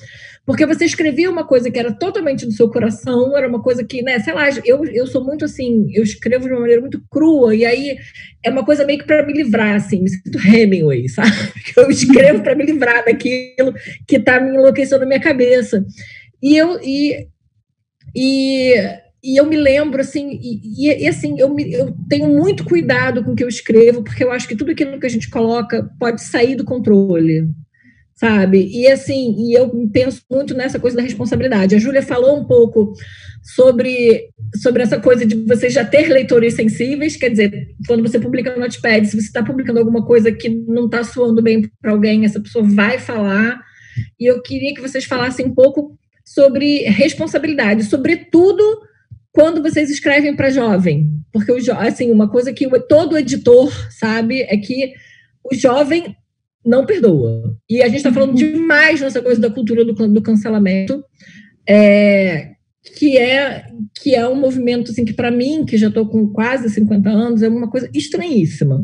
porque você escrevia uma coisa que era totalmente do seu coração, era uma coisa que, né, sei lá, eu sou muito assim, eu escrevo de uma maneira muito crua, e aí é uma coisa meio que para me livrar, assim, me sinto Hemingway, sabe? Eu escrevo para me livrar daquilo que está me enlouquecendo na minha cabeça. E eu me lembro, assim, assim, eu tenho muito cuidado com o que eu escrevo, porque eu acho que tudo aquilo que a gente coloca pode sair do controle, sabe? E assim, eu penso muito nessa coisa da responsabilidade. A Júlia falou um pouco sobre essa coisa de você já ter leitores sensíveis, quer dizer, quando você publica no Notepad, se você está publicando alguma coisa que não está soando bem para alguém, essa pessoa vai falar, e eu queria que vocês falassem um pouco sobre responsabilidade, sobretudo quando vocês escrevem para jovem, porque assim, uma coisa que todo editor sabe é que o jovem não perdoa. E a gente está falando demais nessa coisa da cultura do cancelamento, que é um movimento assim, que para mim, que já estou com quase 50 anos, é uma coisa estranhíssima,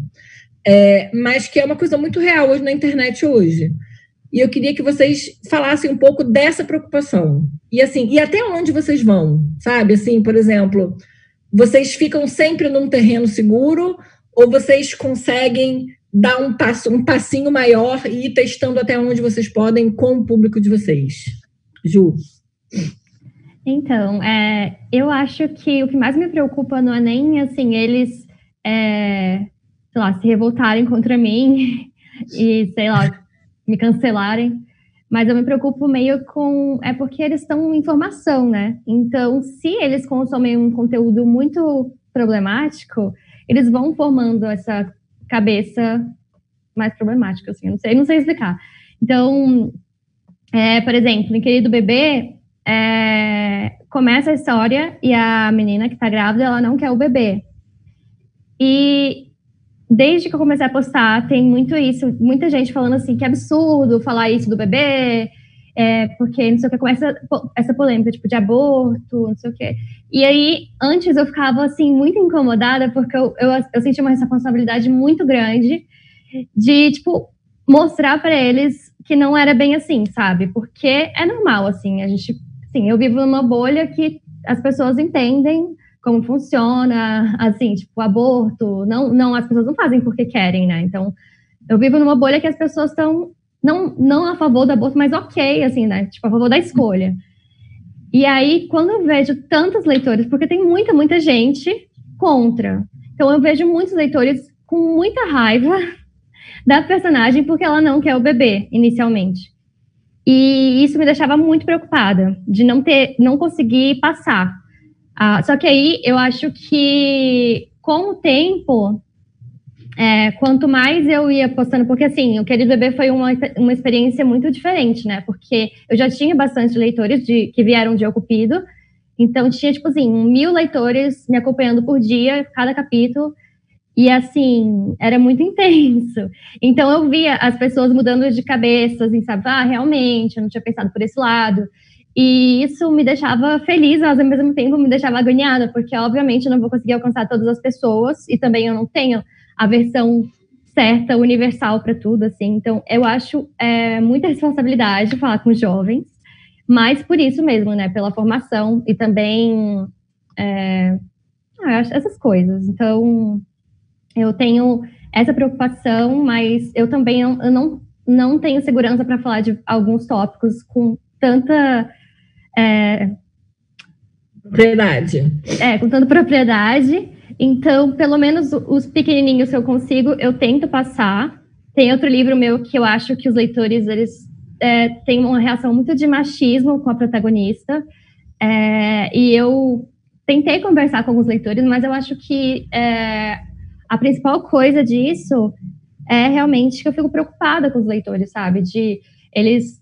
mas que é uma coisa muito real hoje na internet hoje. E eu queria que vocês falassem um pouco dessa preocupação. E assim, e até onde vocês vão, sabe? Assim, por exemplo, vocês ficam sempre num terreno seguro ou vocês conseguem dar um passinho maior e ir testando até onde vocês podem com o público de vocês? Ju.
Então, eu acho que o que mais me preocupa não é nem, assim, eles, sei lá, se revoltarem contra mim e, sei lá, me cancelarem, mas eu me preocupo meio com... porque eles estão em formação, né? Então, se eles consomem um conteúdo muito problemático, eles vão formando essa cabeça mais problemática, assim, eu não sei explicar. Então, por exemplo, em Querido Bebê, começa a história e a menina que tá grávida, ela não quer o bebê. E desde que eu comecei a postar, tem muito isso, muita gente falando assim, que é absurdo falar isso do bebê, porque não sei o que, começa essa polêmica, tipo, de aborto, não sei o que. E aí, antes eu ficava, assim, muito incomodada, porque eu senti uma responsabilidade muito grande, de, tipo, mostrar para eles que não era bem assim, sabe? Porque é normal, assim, eu vivo numa bolha que as pessoas entendem como funciona, assim, tipo, o aborto, não, as pessoas não fazem porque querem, né? Então, eu vivo numa bolha que as pessoas estão não a favor do aborto, mas ok, assim, né? Tipo, a favor da escolha. E aí, quando eu vejo tantos leitores, porque tem muita gente contra. Então, eu vejo muitos leitores com muita raiva da personagem porque ela não quer o bebê, inicialmente. E isso me deixava muito preocupada, de não conseguir passar. Só que aí, eu acho que, com o tempo, quanto mais eu ia postando, porque assim, o Querido Bebê foi uma experiência muito diferente, né? Porque eu já tinha bastante leitores que vieram de Eu Cupido, então tinha, tipo assim, 1000 leitores me acompanhando por dia, cada capítulo, e assim, era muito intenso. Então eu via as pessoas mudando de cabeça, assim, sabe? Realmente, eu não tinha pensado por esse lado. E isso me deixava feliz, mas ao mesmo tempo me deixava agoniada, porque obviamente eu não vou conseguir alcançar todas as pessoas, e também eu não tenho a versão certa, universal para tudo, assim. Então, eu acho muita responsabilidade falar com jovens, mas por isso mesmo, né? Pela formação e também eu acho essas coisas. Então, eu tenho essa preocupação, mas eu também não tenho segurança para falar de alguns tópicos com tanta
propriedade.
Com tanta propriedade. Então, pelo menos os pequenininhos que eu consigo, eu tento passar. Tem outro livro meu que eu acho que os leitores, eles têm uma reação muito de machismo com a protagonista. E eu tentei conversar com alguns leitores, mas eu acho que a principal coisa disso é realmente que eu fico preocupada com os leitores, sabe? De eles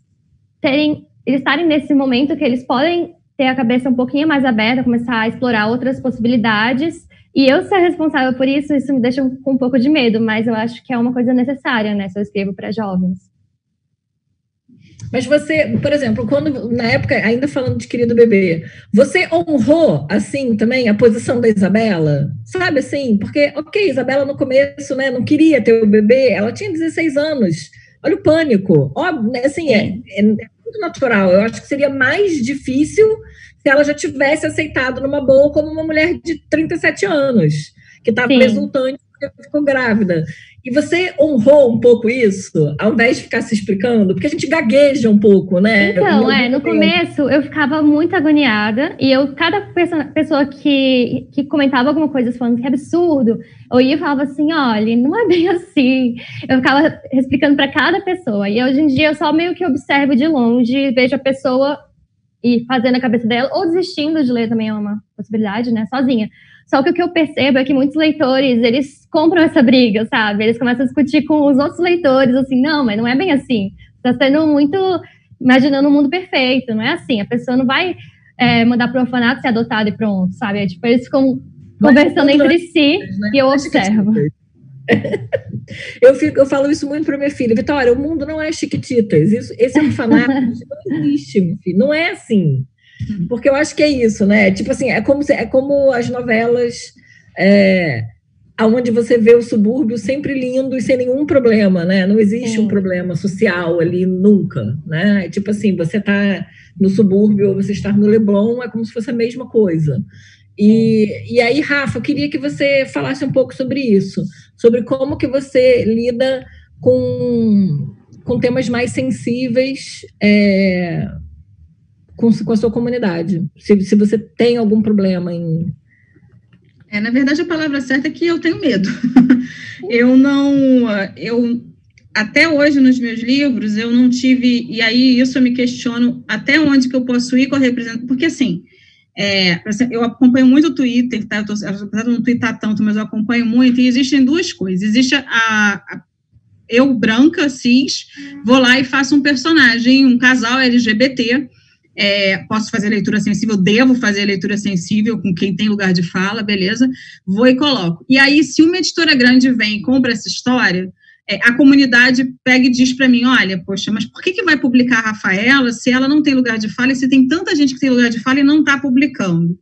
estarem nesse momento que eles podem ter a cabeça um pouquinho mais aberta, começar a explorar outras possibilidades. E eu ser responsável por isso me deixa com um pouco de medo, mas eu acho que é uma coisa necessária, né, se eu escrevo para jovens.
Mas você, por exemplo, na época, ainda falando de Querido Bebê, você honrou, assim, também a posição da Isabela? Sabe, assim, porque, ok, Isabela no começo, né, não queria ter o bebê, ela tinha 16 anos, olha o pânico, óbvio, né, assim, é muito natural, eu acho que seria mais difícil se ela já tivesse aceitado numa boa como uma mulher de 37 anos, que estava exultante porque ficou grávida. E você honrou um pouco isso, ao invés de ficar se explicando? Porque a gente gagueja um pouco, né?
Então, no começo eu ficava muito agoniada, e cada pessoa que comentava alguma coisa falando que é absurdo, eu ia e falava assim, olha, não é bem assim. Eu ficava explicando para cada pessoa, e hoje em dia eu só meio que observo de longe, vejo a pessoa e fazendo a cabeça dela, ou desistindo de ler também é uma possibilidade, né, sozinha. Só que o que eu percebo é que muitos leitores, eles compram essa briga, sabe? Eles começam a discutir com os outros leitores, assim, não, mas não é bem assim. Tá sendo muito imaginando um mundo perfeito, não é assim. A pessoa não vai mandar pro orfanato ser adotado e pronto, sabe? Tipo, eles ficam conversando entre si, né? E eu observo.
Eu falo isso muito para minha filha, Vitória, o mundo não é Chiquititas, esse orfanato não existe, meu filho, não é assim, porque eu acho que é isso, né, tipo assim, é como as novelas onde você vê o subúrbio sempre lindo e sem nenhum problema, né, não existe um problema social ali nunca, né, tipo assim, você tá no subúrbio ou você está no Leblon, é como se fosse a mesma coisa. E aí, Rafa, eu queria que você falasse um pouco sobre isso, sobre como que você lida com temas mais sensíveis com a sua comunidade, se você tem algum problema em...
Na verdade, a palavra certa é que eu tenho medo. Até hoje, nos meus livros, eu não tive, e aí isso eu me questiono, até onde que eu posso ir com a representação, porque assim... eu acompanho muito o Twitter, tá? Apesar de não twittar tanto, mas eu acompanho muito, e existem duas coisas. Existe eu, branca, cis, vou lá e faço um personagem, um casal LGBT, posso fazer leitura sensível, devo fazer leitura sensível com quem tem lugar de fala, beleza, vou e coloco. E aí, se uma editora grande vem e compra essa história, a comunidade pega e diz para mim, olha, poxa, mas por que vai publicar a Rafaela se ela não tem lugar de fala e se tem tanta gente que tem lugar de fala e não está publicando?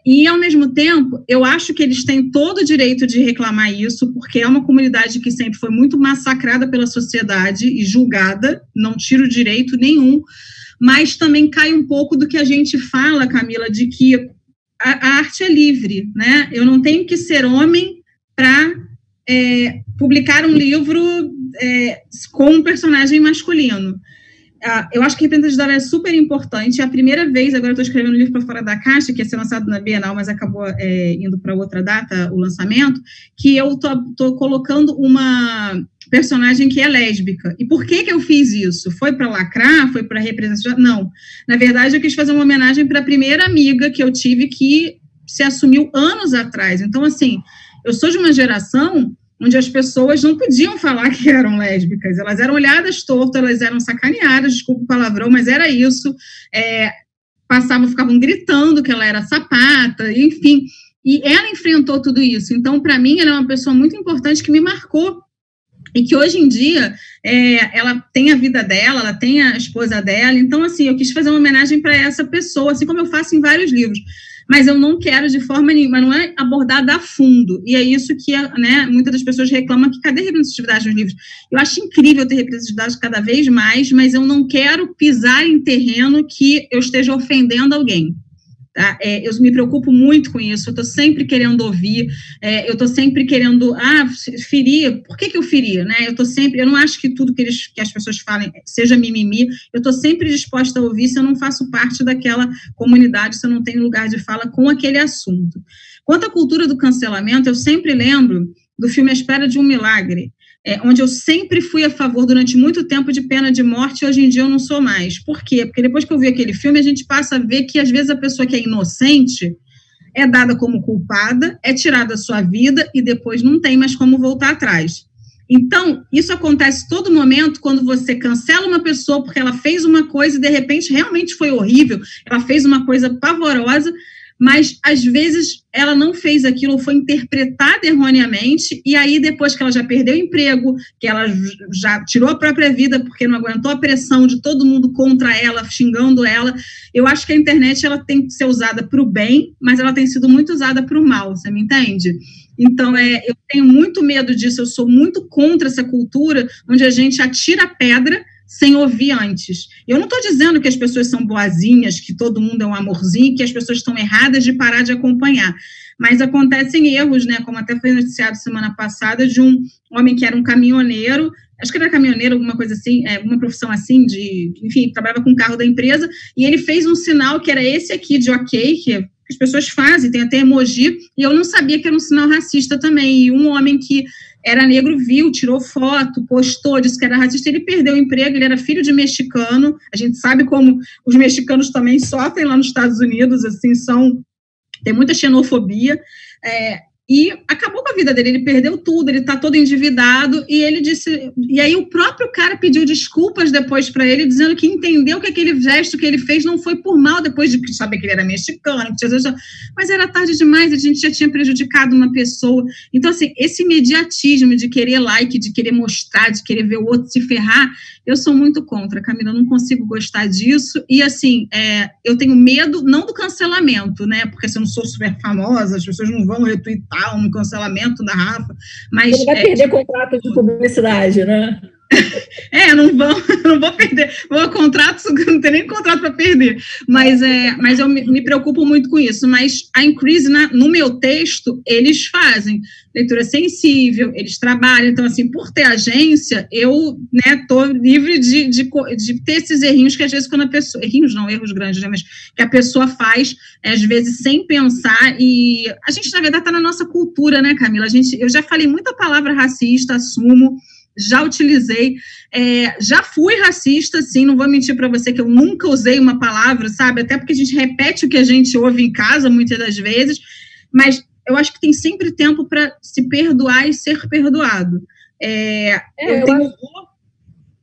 E, ao mesmo tempo, eu acho que eles têm todo o direito de reclamar isso, porque é uma comunidade que sempre foi muito massacrada pela sociedade e julgada, não tiro direito nenhum, mas também cai um pouco do que a gente fala, Camila, de que a arte é livre, né? Eu não tenho que ser homem para publicar um livro com um personagem masculino. Eu acho que a representatividade é super importante. É a primeira vez, agora eu estou escrevendo um livro para Fora da Caixa, que ia ser lançado na Bienal, mas acabou indo para outra data, o lançamento, que eu estou colocando uma personagem que é lésbica. E por que eu fiz isso? Foi para lacrar? Foi para representar? Não. Na verdade, eu quis fazer uma homenagem para a primeira amiga que eu tive que se assumiu anos atrás. Então, assim, eu sou de uma geração onde as pessoas não podiam falar que eram lésbicas, elas eram olhadas torto, elas eram sacaneadas, desculpa o palavrão, mas era isso, ficavam gritando que ela era sapata, enfim, e ela enfrentou tudo isso. Então, para mim, ela é uma pessoa muito importante que me marcou, e que hoje em dia, ela tem a vida dela, ela tem a esposa dela, então, assim, eu quis fazer uma homenagem para essa pessoa, assim como eu faço em vários livros, mas eu não quero de forma nenhuma, não é abordada a fundo, e é isso que, muitas das pessoas reclamam, que cadê a representatividade nos livros? Eu acho incrível ter representatividade cada vez mais, mas eu não quero pisar em terreno que eu esteja ofendendo alguém. Tá? Eu me preocupo muito com isso, eu estou sempre querendo ouvir, eu estou sempre querendo, ferir, por que eu feria, né? Eu não acho que tudo que as pessoas falem seja mimimi, eu estou sempre disposta a ouvir se eu não faço parte daquela comunidade, se eu não tenho lugar de fala com aquele assunto. Quanto à cultura do cancelamento, eu sempre lembro do filme A Espera de um Milagre, onde eu sempre fui a favor durante muito tempo de pena de morte, e hoje em dia eu não sou mais. Por quê? Porque depois que eu vi aquele filme, a gente passa a ver que, às vezes, a pessoa que é inocente é dada como culpada, é tirada a sua vida e depois não tem mais como voltar atrás. Então, isso acontece todo momento quando você cancela uma pessoa porque ela fez uma coisa e, de repente, realmente foi horrível, ela fez uma coisa pavorosa, mas, às vezes, ela não fez aquilo ou foi interpretada erroneamente, e aí, depois que ela já perdeu o emprego, que ela já tirou a própria vida porque não aguentou a pressão de todo mundo contra ela, xingando ela, eu acho que a internet ela tem que ser usada para o bem, mas ela tem sido muito usada para o mal, você me entende? Então, eu tenho muito medo disso, eu sou muito contra essa cultura onde a gente atira pedra sem ouvir antes. Eu não estou dizendo que as pessoas são boazinhas, que todo mundo é um amorzinho, que as pessoas estão erradas de parar de acompanhar, mas acontecem erros, né, como até foi noticiado semana passada, de um homem que era um caminhoneiro, acho que era caminhoneiro, alguma coisa assim, uma profissão assim, enfim, trabalhava com o carro da empresa, e ele fez um sinal que era esse aqui de ok, que as pessoas fazem, tem até emoji, e eu não sabia que era um sinal racista também, e um homem que era negro, viu, tirou foto, postou, disse que era racista, ele perdeu o emprego, ele era filho de mexicano, a gente sabe como os mexicanos também sofrem lá nos Estados Unidos, assim, tem muita xenofobia, e acabou com a vida dele, ele perdeu tudo, ele está todo endividado, e ele disse, e aí o próprio cara pediu desculpas depois para ele, dizendo que entendeu que aquele gesto que ele fez não foi por mal, depois de saber que ele era mexicano, mas era tarde demais, a gente já tinha prejudicado uma pessoa. Então, assim, esse imediatismo de querer like, de querer mostrar, de querer ver o outro se ferrar, eu sou muito contra, Camila, eu não consigo gostar disso, e assim, eu tenho medo, não do cancelamento, né, porque se eu não sou super famosa, as pessoas não vão retweetar um cancelamento da Rafa, mas...
Ele vai perder contrato de publicidade, né?
Não vou perder, não tem nem contrato para perder, mas eu me preocupo muito com isso, mas a Increase, no meu texto, eles fazem leitura sensível, eles trabalham, então assim, por ter agência, eu estou livre de ter esses errinhos que às vezes quando a pessoa, erros grandes, né, mas que a pessoa faz, às vezes sem pensar, e a gente na verdade está na nossa cultura, né, Camila, eu já falei muita palavra racista, assumo, já utilizei, já fui racista, sim, não vou mentir para você que eu nunca usei uma palavra, sabe, até porque a gente repete o que a gente ouve em casa, muitas das vezes, mas eu acho que tem sempre tempo para se perdoar e ser perdoado.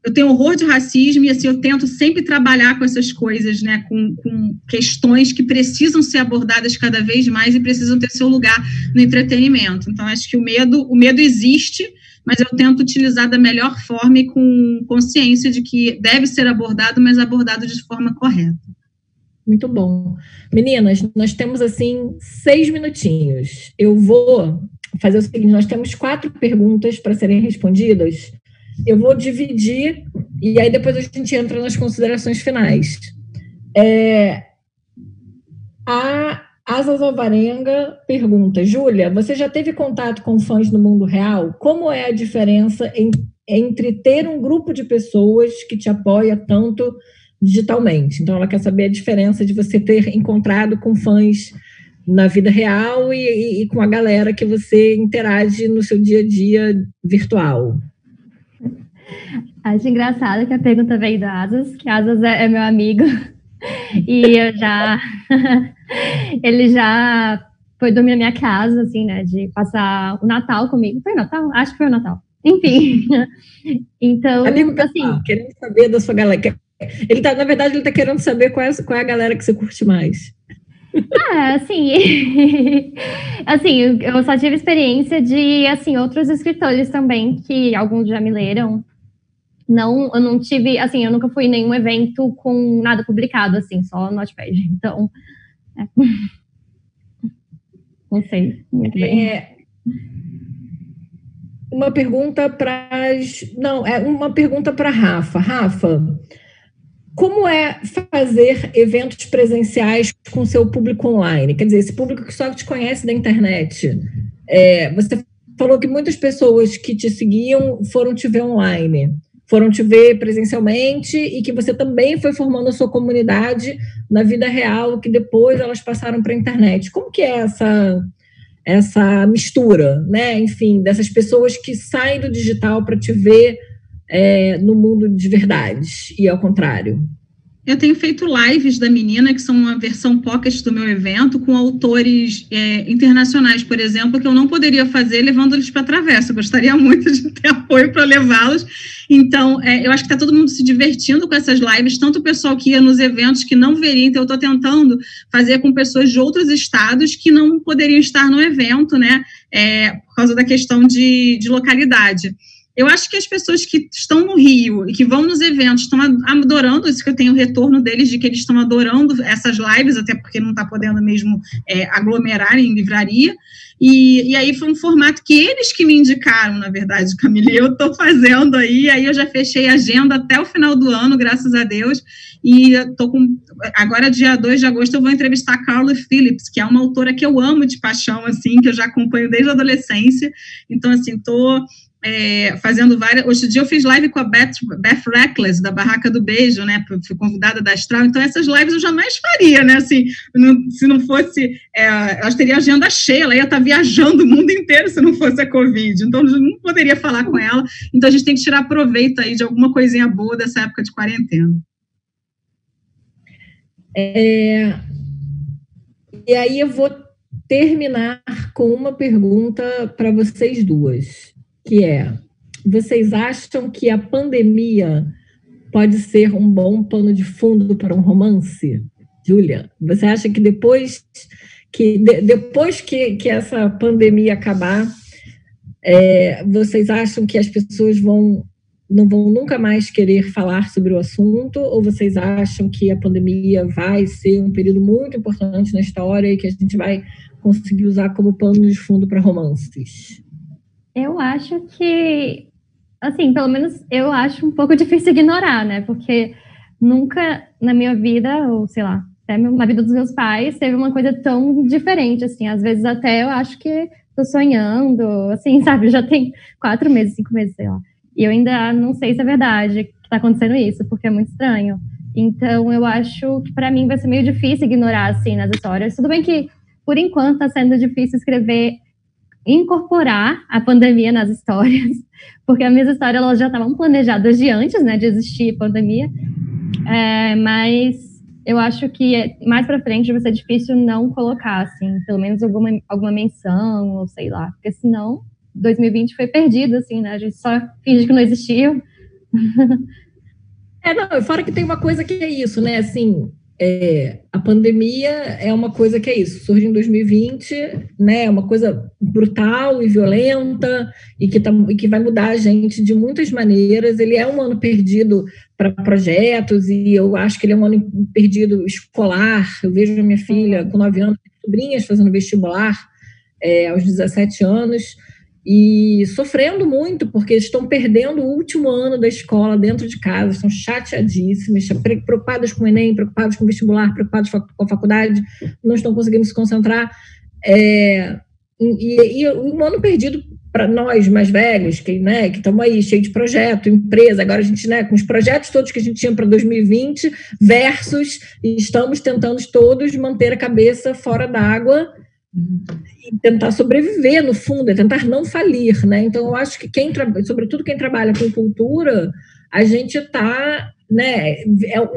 Eu tenho horror de racismo e, assim, eu tento sempre trabalhar com essas coisas, né, com questões que precisam ser abordadas cada vez mais e precisam ter seu lugar no entretenimento. Então, acho que o medo existe, mas eu tento utilizar da melhor forma e com consciência de que deve ser abordado, mas abordado de forma correta.
Muito bom. Meninas, nós temos, assim, 6 minutinhos. Eu vou fazer o seguinte, nós temos 4 perguntas para serem respondidas. Eu vou dividir e aí depois a gente entra nas considerações finais. A Asas Alvarenga pergunta, Júlia, você já teve contato com fãs no mundo real? Como é a diferença entre ter um grupo de pessoas que te apoia tanto digitalmente? Então, ela quer saber a diferença de você ter encontrado com fãs na vida real e com a galera que você interage no seu dia a dia virtual.
Acho engraçado que a pergunta veio da Asas, que Asas é meu amigo. E ele já foi dormir na minha casa, assim, né, de passar o Natal comigo. Foi Natal? Acho que foi o Natal. Enfim. Então,
amigo,
assim...
querendo saber da sua galera. Na verdade, ele tá querendo saber qual é a galera que você curte mais.
Assim, assim, eu só tive experiência de, assim, outros escritores também, que alguns já me leram. Eu não tive, assim, eu nunca fui em nenhum evento com nada publicado, assim, só Notepad. Então, não sei muito bem.
Uma pergunta para Rafa. Rafa, como é fazer eventos presenciais com seu público online? Quer dizer, esse público que só te conhece da internet. Você falou que muitas pessoas que te seguiam foram te ver online, foram te ver presencialmente e que você também foi formando a sua comunidade na vida real, que depois elas passaram para a internet. Como que é essa mistura, né? Enfim, dessas pessoas que saem do digital para te ver no mundo de verdade e ao contrário?
Eu tenho feito lives da Menina, que são uma versão pocket do meu evento, com autores internacionais, por exemplo, que eu não poderia fazer levando-eles para a travessa. Eu gostaria muito de ter apoio para levá-los. Então, eu acho que está todo mundo se divertindo com essas lives, tanto o pessoal que ia nos eventos que não veria. Então, eu estou tentando fazer com pessoas de outros estados que não poderiam estar no evento, né, por causa da questão de localidade. Eu acho que as pessoas que estão no Rio e que vão nos eventos estão adorando isso, que eu tenho o retorno deles de que eles estão adorando essas lives, até porque não está podendo mesmo aglomerar em livraria. E aí foi um formato que eles que me indicaram, na verdade, Camila, eu estou fazendo aí eu já fechei a agenda até o final do ano, graças a Deus, e agora, dia 2 de agosto, eu vou entrevistar a Carla Phillips, que é uma autora que eu amo de paixão, assim, que eu já acompanho desde a adolescência. Então, assim, estou fazendo várias... Hoje em dia eu fiz live com a Beth Reckless, da Barraca do Beijo, né? Fui convidada da Astral, então essas lives eu jamais faria, né? Assim, se não fosse... ela teria agenda cheia, ela ia estar viajando o mundo inteiro se não fosse a Covid, então eu não poderia falar com ela, então a gente tem que tirar proveito aí de alguma coisinha boa dessa época de quarentena.
E aí eu vou terminar com uma pergunta para vocês duas, que vocês acham que a pandemia pode ser um bom pano de fundo para um romance? Júlia, você acha que depois que essa pandemia acabar, vocês acham que as pessoas não vão nunca mais querer falar sobre o assunto, ou vocês acham que a pandemia vai ser um período muito importante na história e que a gente vai conseguir usar como pano de fundo para romances?
Eu acho que, assim, pelo menos eu acho um pouco difícil ignorar, né? Porque nunca na minha vida, ou sei lá, até na vida dos meus pais, teve uma coisa tão diferente, assim. Às vezes até eu acho que tô sonhando, assim, sabe? Já tem 4 meses, 5 meses, sei lá. E eu ainda não sei se é verdade que tá acontecendo isso, porque é muito estranho. Então, eu acho que para mim vai ser meio difícil ignorar, assim, nas histórias. Tudo bem que, por enquanto, tá sendo difícil incorporar a pandemia nas histórias, porque as minhas histórias elas já estavam planejadas de antes, né, de existir a pandemia, mas eu acho que mais para frente vai ser difícil não colocar, assim, pelo menos alguma menção, ou sei lá, porque senão 2020 foi perdido, assim, né, a gente só finge que não existiu.
Não, fora que tem uma coisa que é isso, né, assim, a pandemia é uma coisa que é isso, surge em 2020, né, é uma coisa brutal e violenta e que vai mudar a gente de muitas maneiras. Ele é um ano perdido para projetos e eu acho que ele é um ano perdido escolar. Eu vejo a minha filha com 9 anos, sobrinhas fazendo vestibular aos 17 anos e sofrendo muito, porque estão perdendo o último ano da escola dentro de casa, estão chateadíssimas, preocupadas com o Enem, preocupadas com o vestibular, preocupadas com a faculdade, não estão conseguindo se concentrar. E um ano perdido para nós mais velhos, que estamos aí cheios de projeto, empresa, agora a gente, com os projetos todos que a gente tinha para 2020, versus estamos tentando todos manter a cabeça fora d'água e tentar sobreviver, no fundo, é tentar não falir, né? Então, eu acho que sobretudo quem trabalha com cultura, a gente está,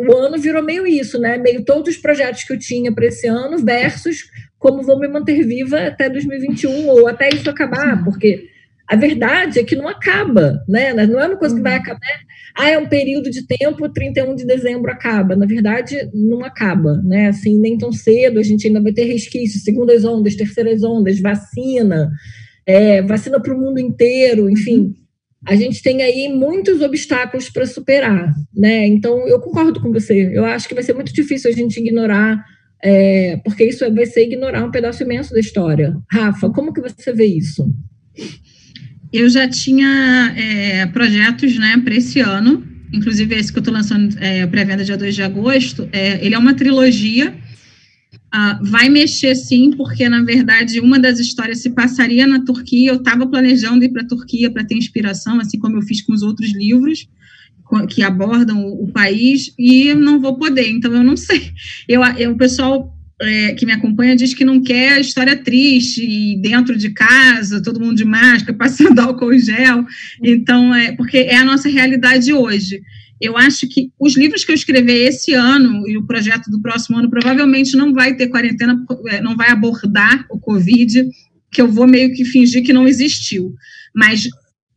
o ano virou meio isso, né? Meio todos os projetos que eu tinha para esse ano versus como vou me manter viva até 2021 ou até isso acabar, porque a verdade é que não acaba, né? Não é uma coisa que vai acabar. É um período de tempo, 31 de dezembro acaba. Na verdade, não acaba, né? Assim, nem tão cedo, a gente ainda vai ter resquícios, segundas ondas, terceiras ondas, vacina para o mundo inteiro, enfim. A gente tem aí muitos obstáculos para superar, né? Então, eu concordo com você. Eu acho que vai ser muito difícil a gente ignorar, porque isso vai ser ignorar um pedaço imenso da história. Rafa, como que você vê isso?
Eu já tinha projetos, né, para esse ano, inclusive esse que eu estou lançando pré-venda dia 2 de agosto, ele é uma trilogia, vai mexer sim, porque na verdade uma das histórias se passaria na Turquia, eu estava planejando ir para a Turquia para ter inspiração, assim como eu fiz com os outros livros que abordam o país, e eu não vou poder, então eu não sei, o pessoal que me acompanha diz que não quer história triste, dentro de casa, todo mundo de máscara, passando álcool em gel, então, porque é a nossa realidade hoje. Eu acho que os livros que eu escrever esse ano e o projeto do próximo ano provavelmente não vai ter quarentena, não vai abordar o Covid, que eu vou meio que fingir que não existiu, mas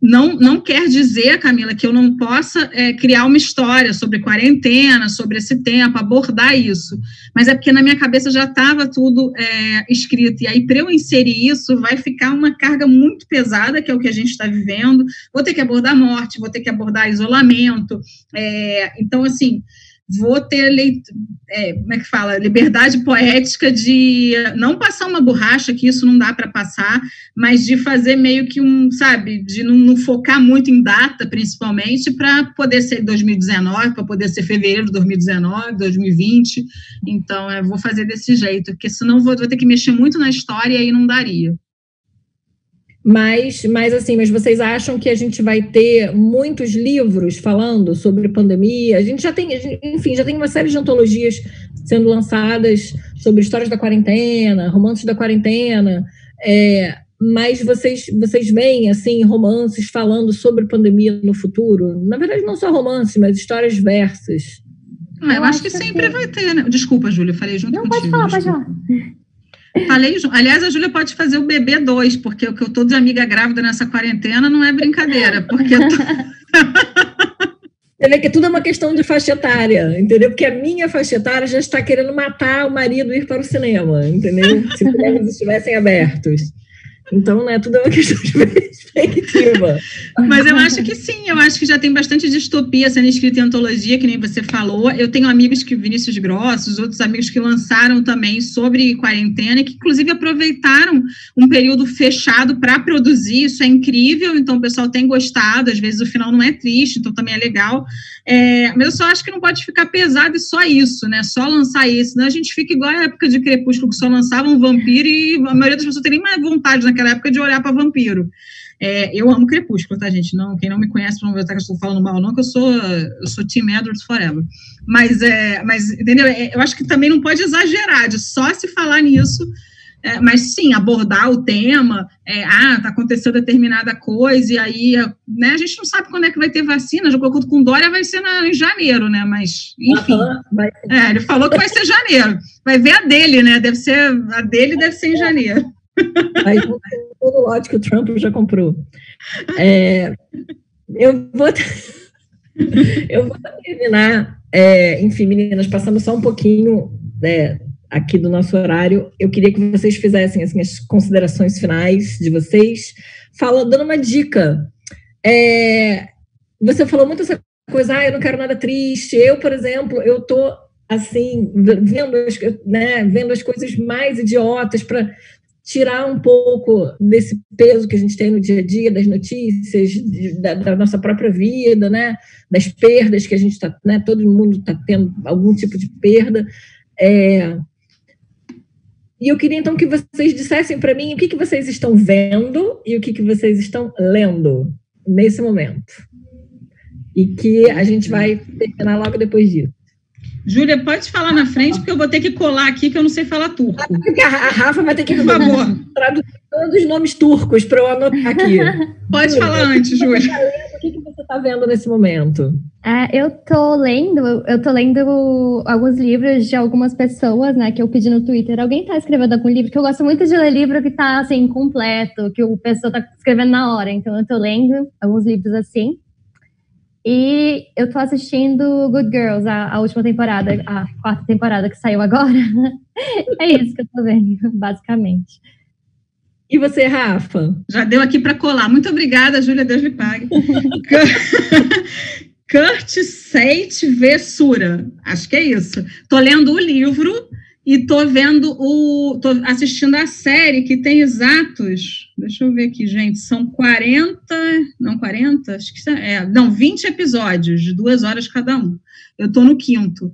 não quer dizer, Camila, que eu não possa criar uma história sobre quarentena, sobre esse tempo, abordar isso, mas é porque na minha cabeça já estava tudo escrito, e aí para eu inserir isso vai ficar uma carga muito pesada, que é o que a gente está vivendo, vou ter que abordar morte, vou ter que abordar isolamento, então assim, vou ter, como é que fala, liberdade poética de não passar uma borracha, que isso não dá para passar, mas de fazer meio que de não focar muito em data, principalmente, para poder ser 2019, para poder ser fevereiro de 2019, 2020, então vou fazer desse jeito, porque senão vou ter que mexer muito na história e aí não daria.
Mas vocês acham que a gente vai ter muitos livros falando sobre pandemia? A gente já tem uma série de antologias sendo lançadas sobre histórias da quarentena, romances da quarentena, mas vocês veem, assim, romances falando sobre pandemia no futuro? Na verdade, não só romances, mas histórias versas.
Eu acho que sempre vai ter, né? Desculpa, Júlia, eu falei junto contigo.
Não, pode falar.
Aliás, a Júlia pode fazer o bebê 2, porque o que eu tô de amiga grávida nessa quarentena não é brincadeira, porque
Você vê que tudo é uma questão de faixa etária, entendeu? Porque a minha faixa etária já está querendo matar o marido e ir para o cinema, entendeu? Se os cinemas estivessem abertos. Então, né, tudo é uma questão de perspectiva.
Mas eu acho que sim, eu acho que já tem bastante distopia sendo escrita em antologia, que nem você falou. Eu tenho amigos que, Vinícius Grossos, outros amigos que lançaram também sobre quarentena, e que inclusive aproveitaram um período fechado para produzir, isso é incrível, então o pessoal tem gostado, às vezes o final não é triste, então também é legal. Mas eu só acho que não pode ficar pesado e só isso, né? Só lançar isso, senão a gente fica igual a época de Crepúsculo, que só lançava um vampiro e a maioria das pessoas tem nem mais vontade naquela época de olhar para vampiro. Eu amo Crepúsculo, tá, gente? Não, quem não me conhece, não vai estar que eu estou falando mal, não, que eu sou Team Edwards forever. Mas entendeu? Eu acho que também não pode exagerar de só se falar nisso, mas sim, abordar o tema, tá acontecendo determinada coisa, e aí, né, a gente não sabe quando é que vai ter vacina, de acordo com Dória vai ser em janeiro, né, mas, enfim, ele falou que vai ser janeiro, vai ver a dele, né, a dele deve ser em janeiro.
Aí todo o lote que o Trump já comprou. Eu vou terminar Enfim, meninas, passando só um pouquinho aqui do nosso horário, eu queria que vocês fizessem assim, as considerações finais de vocês, dando uma dica. Você falou muito essa coisa, eu não quero nada triste. Eu, por exemplo, eu tô assim, vendo as coisas mais idiotas para tirar um pouco desse peso que a gente tem no dia a dia, das notícias, da nossa própria vida, né? Das perdas que a gente está, né? Todo mundo está tendo algum tipo de perda. E eu queria, então, que vocês dissessem para mim o que vocês estão vendo e o que vocês estão lendo nesse momento. E que a gente vai terminar logo depois disso.
Júlia, pode falar na frente, porque eu vou ter que colar aqui, que eu não sei falar turco.
A Rafa vai ter que, por favor, traduzir todos os nomes turcos para eu anotar aqui.
Pode falar antes, Júlia.
O que você está vendo nesse momento?
Eu tô lendo alguns livros de algumas pessoas, né, que eu pedi no Twitter. Alguém tá escrevendo algum livro? Que eu gosto muito de ler livro que tá, assim, completo, que o pessoa tá escrevendo na hora. Então, eu tô lendo alguns livros assim. E eu tô assistindo Good Girls, a última temporada, a 4ª temporada que saiu agora. É isso que eu tô vendo, basicamente.
E você, Rafa?
Já deu aqui para colar. Muito obrigada, Júlia, Deus lhe pague. Kurt Seit Vesura. Acho que é isso. Tô lendo o livro e tô assistindo a série que tem exatos, deixa eu ver aqui, gente, são 40, acho que 20 episódios, de 2 horas cada um. Eu tô no 5º.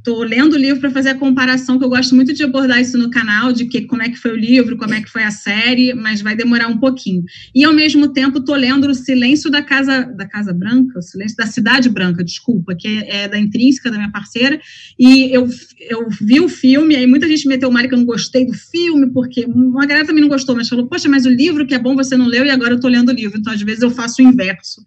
Tô lendo o livro para fazer a comparação, que eu gosto muito de abordar isso no canal, de como é que foi o livro, como é que foi a série, mas vai demorar um pouquinho. E, ao mesmo tempo, tô lendo O Silêncio da Casa Branca, O Silêncio da Cidade Branca, desculpa, que é da Intrínseca, da minha parceira, e eu vi o filme, aí muita gente meteu o mar que eu não gostei do filme, porque uma galera também não gostou, mas falou, poxa, mas o livro que é bom você não leu, e agora eu tô lendo o livro, então às vezes eu faço o inverso,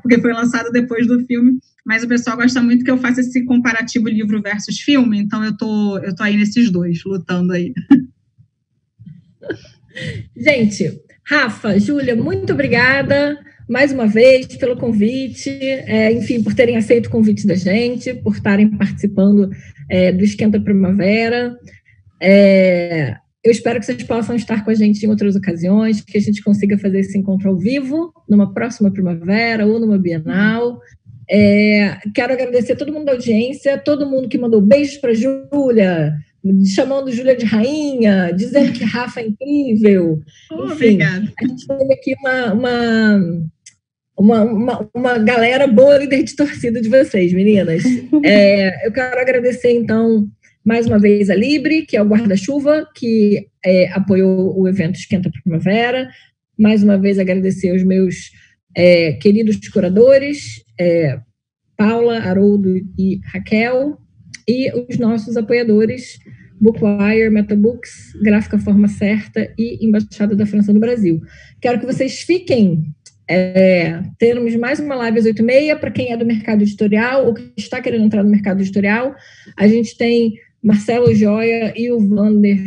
porque foi lançado depois do filme. Mas o pessoal gosta muito que eu faça esse comparativo livro versus filme, então eu tô aí nesses dois, lutando aí.
Gente, Rafa, Júlia, muito obrigada mais uma vez pelo convite, enfim, por terem aceito o convite da gente, por estarem participando do Esquenta Primavera. Eu espero que vocês possam estar com a gente em outras ocasiões, que a gente consiga fazer esse encontro ao vivo, numa próxima primavera ou numa Bienal. Quero agradecer a todo mundo da audiência, todo mundo que mandou beijos para Júlia, chamando Júlia de rainha, dizendo que Rafa é incrível. Enfim,
obrigada.
A gente teve aqui uma galera boa líder de torcida de vocês, meninas. Eu quero agradecer, então, mais uma vez a Libre, que é o guarda-chuva, que apoiou o evento Esquenta Primavera. Mais uma vez agradecer aos meus queridos curadores, Paula, Haroldo e Raquel, e os nossos apoiadores, Bookwire, Metabooks, Gráfica Forma Certa e Embaixada da França no Brasil. Quero que vocês fiquem. Teremos mais uma live às 8h30 para quem é do mercado editorial ou que está querendo entrar no mercado editorial. A gente tem Marcelo Joia e o Vander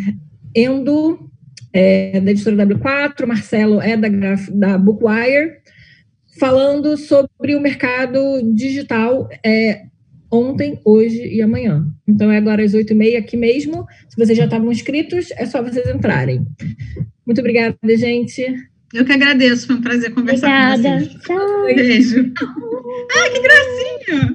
Endo, da editora W4, Marcelo da Bookwire, falando sobre o mercado digital ontem, hoje e amanhã. Então, é agora às 8h30 aqui mesmo. Se vocês já estavam inscritos, é só vocês entrarem. Muito obrigada, gente.
Eu que agradeço, foi um prazer conversar com vocês.
Obrigada. Tchau.
Beijo. Ah, que gracinha!